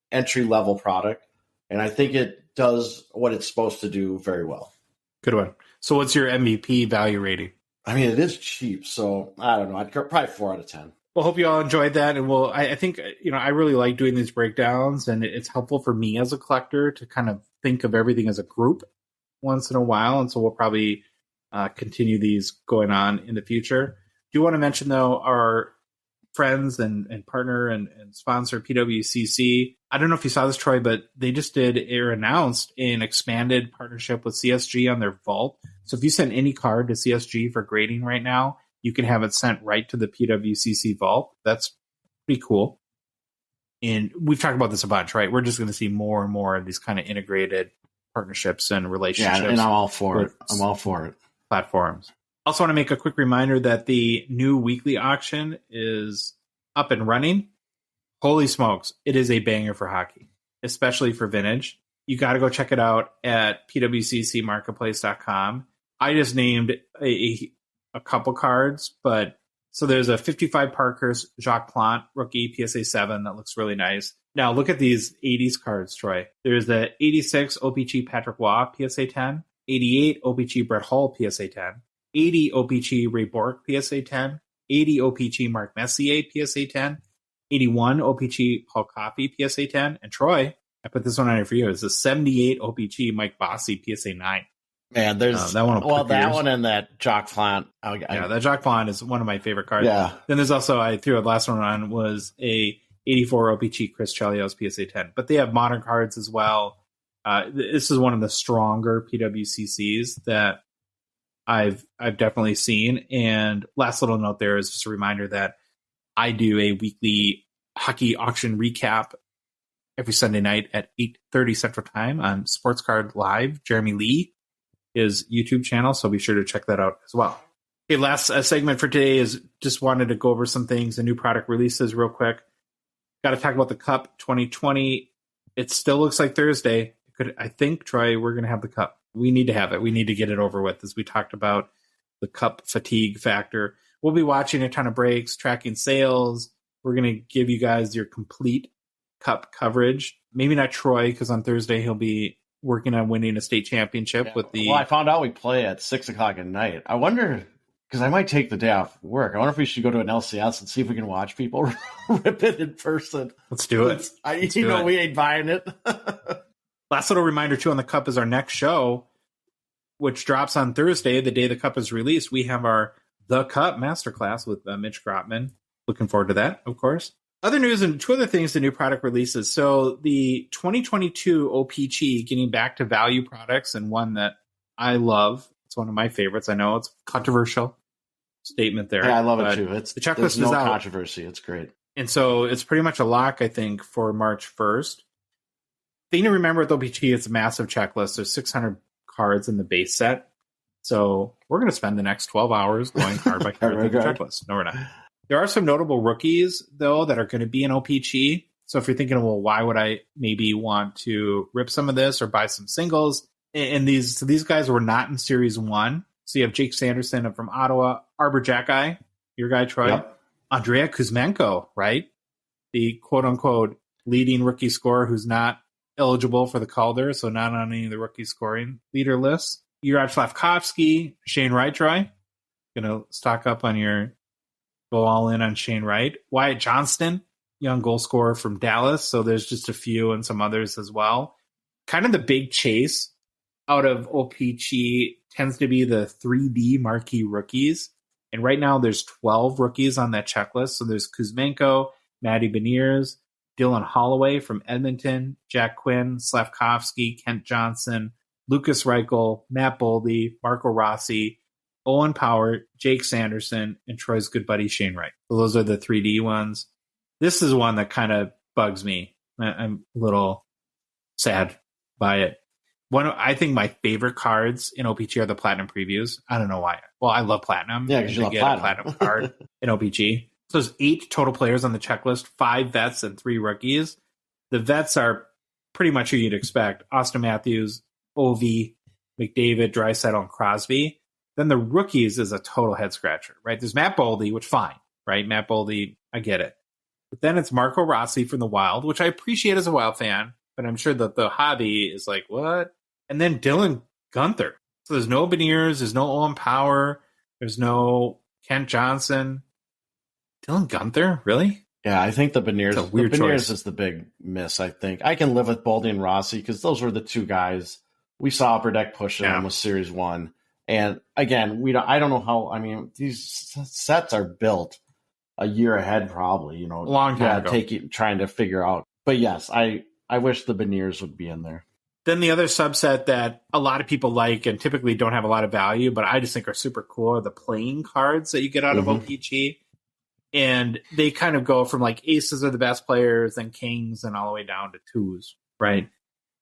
B: entry level product, and I think it does what it's supposed to do very well.
A: Good one. So what's your MVP value rating?
B: I mean, it is cheap, so I don't know. I'd probably 4 out of 10.
A: Well, hope you all enjoyed that. And I think, I really like doing these breakdowns, and it's helpful for me as a collector to kind of think of everything as a group once in a while. And so we'll probably continue these going on in the future. Do want to mention, though, our friends and partner and sponsor, PWCC. I don't know if you saw this, Troy, but they just announced an expanded partnership with CSG on their vault. So if you send any card to CSG for grading right now, you can have it sent right to the PWCC vault. That's pretty cool. And we've talked about this a bunch, right? We're just going to see more and more of these kind of integrated partnerships and relationships.
B: Yeah, and I'm all for it. I'm all for it.
A: Platforms. Also want to make a quick reminder that the new weekly auction is up and running. Holy smokes, it is a banger for hockey, especially for vintage. You got to go check it out at pwccmarketplace.com. I just named a couple cards, but so there's a 55 Parkhurst Jacques Plante rookie PSA 7 that looks really nice. Now look at these 80s cards, Troy. There's the 86 O-Pee-Chee Patrick Waugh PSA 10, 88 O-Pee-Chee Brett Hull PSA 10, 80 O-Pee-Chee Ray Bourque PSA 10, 80 O-Pee-Chee Mark Messier PSA 10, 81 O-Pee-Chee Paul Coffey PSA 10, and Troy, I put this one on here for you. It's a 78 O-Pee-Chee Mike Bossy PSA 9.
B: Man, there's
A: that one.
B: Well, that one and that Jacques Plante.
A: Yeah, that Jacques Plante is one of my favorite cards.
B: Yeah.
A: Then there's also, I threw the last one on, was a 84 O-Pee-Chee Chris Chelios PSA 10. But they have modern cards as well. This is one of the stronger PWCCs that I've definitely seen. And last little note there is just a reminder that I do a weekly hockey auction recap every Sunday night at 8:30 Central Time on Sports Card Live. Jeremy Lee, his YouTube channel, so be sure to check that out as well. Okay, last segment for today is just wanted to go over some things, the new product releases real quick. Got to talk about the Cup 2020. It still looks like Thursday. I think, Troy, we're going to have the Cup. We need to have it. We need to get it over with, as we talked about the Cup fatigue factor. We'll be watching a ton of breaks, tracking sales. We're going to give you guys your complete Cup coverage. Maybe not Troy, because on Thursday he'll be working on winning a state championship with the...
B: Well, I found out we play at 6 o'clock at night. I wonder, because I might take the day off work. I wonder if we should go to an LCS and see if we can watch people rip it in person.
A: Let's do it.
B: We ain't buying it.
A: Last little reminder, too, on the Cup is our next show, which drops on Thursday, the day the Cup is released. We have our The Cup Masterclass with Mitch Grotman. Looking forward to that, of course. Other news and two other things, the new product releases. So the 2022 O-Pee-Chee, getting back to value products, and one that I love. It's one of my favorites. I know it's a controversial statement there.
B: Yeah, I love it too.
A: The checklist
B: there's no
A: is out.
B: Controversy. It's great.
A: And so it's pretty much a lock, I think, for March 1st. Thing to remember with O-Pee-Chee, it's a massive checklist. There's 600 cards in the base set. So we're going to spend the next 12 hours going card by card through the checklist. No, we're not. There are some notable rookies, though, that are going to be in O-Pee-Chee. So if you're thinking, well, why would I maybe want to rip some of this or buy some singles? And these guys were not in Series 1. So you have Jake Sanderson from Ottawa, Arbor Jackeye, your guy, Troy,
B: Yep.
A: Andrea Kuzmenko, right? The quote-unquote leading rookie scorer who's not eligible for the Calder, so not on any of the rookie scoring leader lists. Juraj Slavkovsky, Shane Wright, Troy. Going to stock up on your go all in on Shane Wright. Wyatt Johnston, young goal scorer from Dallas, so there's just a few and some others as well. Kind of the big chase out of O-Pee-Chee tends to be the 3D marquee rookies. And right now there's 12 rookies on that checklist. So there's Kuzmenko, Matty Beniers, Dylan Holloway from Edmonton, Jack Quinn, Slavkovsky, Kent Johnson, Lucas Reichel, Matt Boldy, Marco Rossi, Owen Power, Jake Sanderson, and Troy's good buddy Shane Wright. So those are the 3D ones. This is one that kind of bugs me. I'm a little sad by it. I think my favorite cards in O-Pee-Chee are the Platinum Previews. I don't know why. Well, I love Platinum.
B: Yeah, because you love Platinum.
A: A Platinum card in O-Pee-Chee. So there's 8 total players on the checklist, 5 vets and 3 rookies. The vets are pretty much who you'd expect. Austin Matthews, Ovi, McDavid, Draisaitl, and Crosby. Then the rookies is a total head scratcher, right? There's Matt Boldy, which fine, right? Matt Boldy, I get it. But then it's Marco Rossi from the Wild, which I appreciate as a Wild fan, but I'm sure that the hobby is like, what? And then Dylan Guenther. So there's no Beniers, there's no Owen Power, there's no Kent Johnson. Dylan Guenther, really?
B: Yeah, I think the Beniers
A: choice.
B: Is the big miss, I think. I can live with Boldy and Rossi because those were the 2 guys we saw Upper Deck pushing them with Series 1. And again, I don't know how, I mean, these sets are built a year ahead probably,
A: long time ago.
B: Trying to figure out. But yes, I wish the Beniers would be in there.
A: Then the other subset that a lot of people like and typically don't have a lot of value, but I just think are super cool are the playing cards that you get out of O-Pee-Chee. And they kind of go from like aces are the best players and kings and all the way down to 2s, right?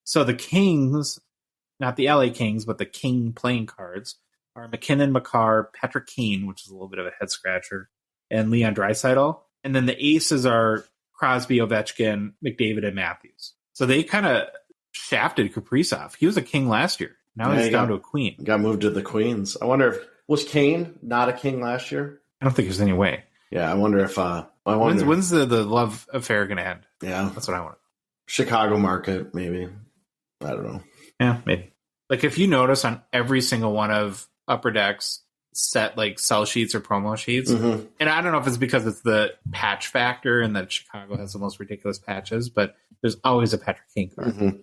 A: So the kings, not the LA Kings, but the king playing cards are McKinnon, Makar, Patrick Kane, which is a little bit of a head scratcher, and Leon Draisaitl. And then the aces are Crosby, Ovechkin, McDavid, and Matthews. So they kind of shafted Kaprizov. He was a king last year. Now he's down to a queen.
B: Got moved to the Queens. I wonder if was Kane not a king last year?
A: I don't think there's any way.
B: Yeah, I wonder if
A: when's the love affair going to end?
B: Yeah,
A: that's what I want.
B: Chicago market, maybe. I don't know.
A: Yeah, maybe. Like if you notice on every single one of Upper Deck's set like sell sheets or promo sheets, and I don't know if it's because it's the patch factor and that Chicago has the most ridiculous patches, but there's always a Patrick Kane card.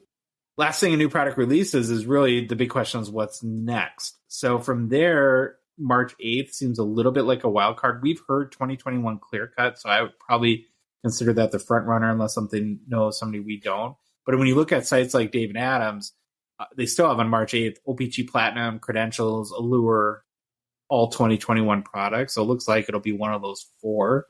A: Last thing a new product releases is really the big question is what's next. So from there, March 8th seems a little bit like a wild card. We've heard 2021 clear cut, so I would probably consider that the front runner unless somebody we don't. But when you look at sites like Dave and Adams, they still have on March 8th O-Pee-Chee Platinum, Credentials, Allure, all 2021 products. So it looks like it'll be one of those 4,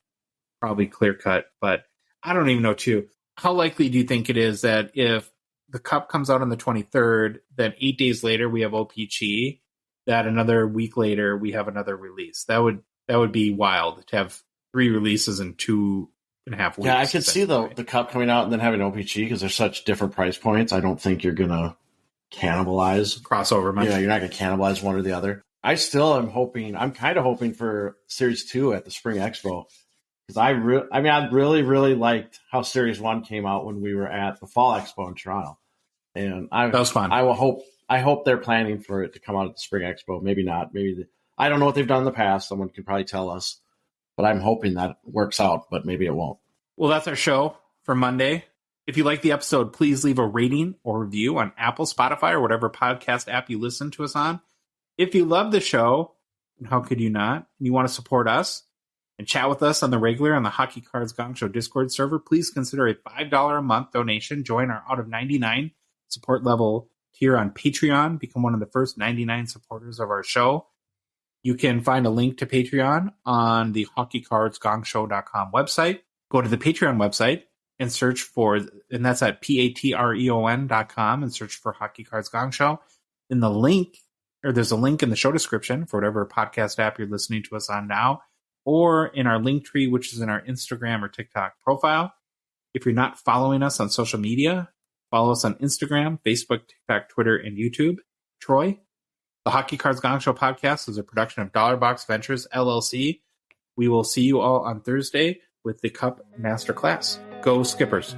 A: probably clear cut. But I don't even know, too. How likely do you think it is that if the cup comes out on the 23rd, then 8 days later we have O-Pee-Chee, that another week later we have another release? That would be wild to have 3 releases in 2.5 weeks.
B: Yeah, I could see the cup coming out and then having O-Pee-Chee because there's such different price points. I don't think you're going to cannibalize.
A: Crossover much.
B: Yeah, you're not going to cannibalize one or the other. I still am hoping, I'm kind of hoping for Series 2 at the Spring Expo. Because I really, really liked how Series 1 came out when we were at the Fall Expo in Toronto. And that
A: was fun.
B: I hope they're planning for it to come out at the Spring Expo. Maybe not. I don't know what they've done in the past. Someone can probably tell us. But I'm hoping that works out, but maybe it won't.
A: Well, that's our show for Monday. If you like the episode, please leave a rating or review on Apple, Spotify, or whatever podcast app you listen to us on. If you love the show, and how could you not, and you want to support us and chat with us on the regular on the Hockey Cards Gongshow Discord server, please consider a $5 a month donation. Join our out of 99 support level tier on Patreon. Become one of the first 99 supporters of our show. You can find a link to Patreon on the hockeycardsgongshow.com website. Go to the Patreon website and search for, and that's at patreon.com, and search for Hockey Cards Gongshow. In the link, or there's a link in the show description for whatever podcast app you're listening to us on now, or in our link tree, which is in our Instagram or TikTok profile. If you're not following us on social media, follow us on Instagram, Facebook, TikTok, Twitter, and YouTube. Troy, the Hockey Cards Gongshow podcast is a production of Dollar Box Ventures, LLC. We will see you all on Thursday with the Cup Masterclass. Go Skippers.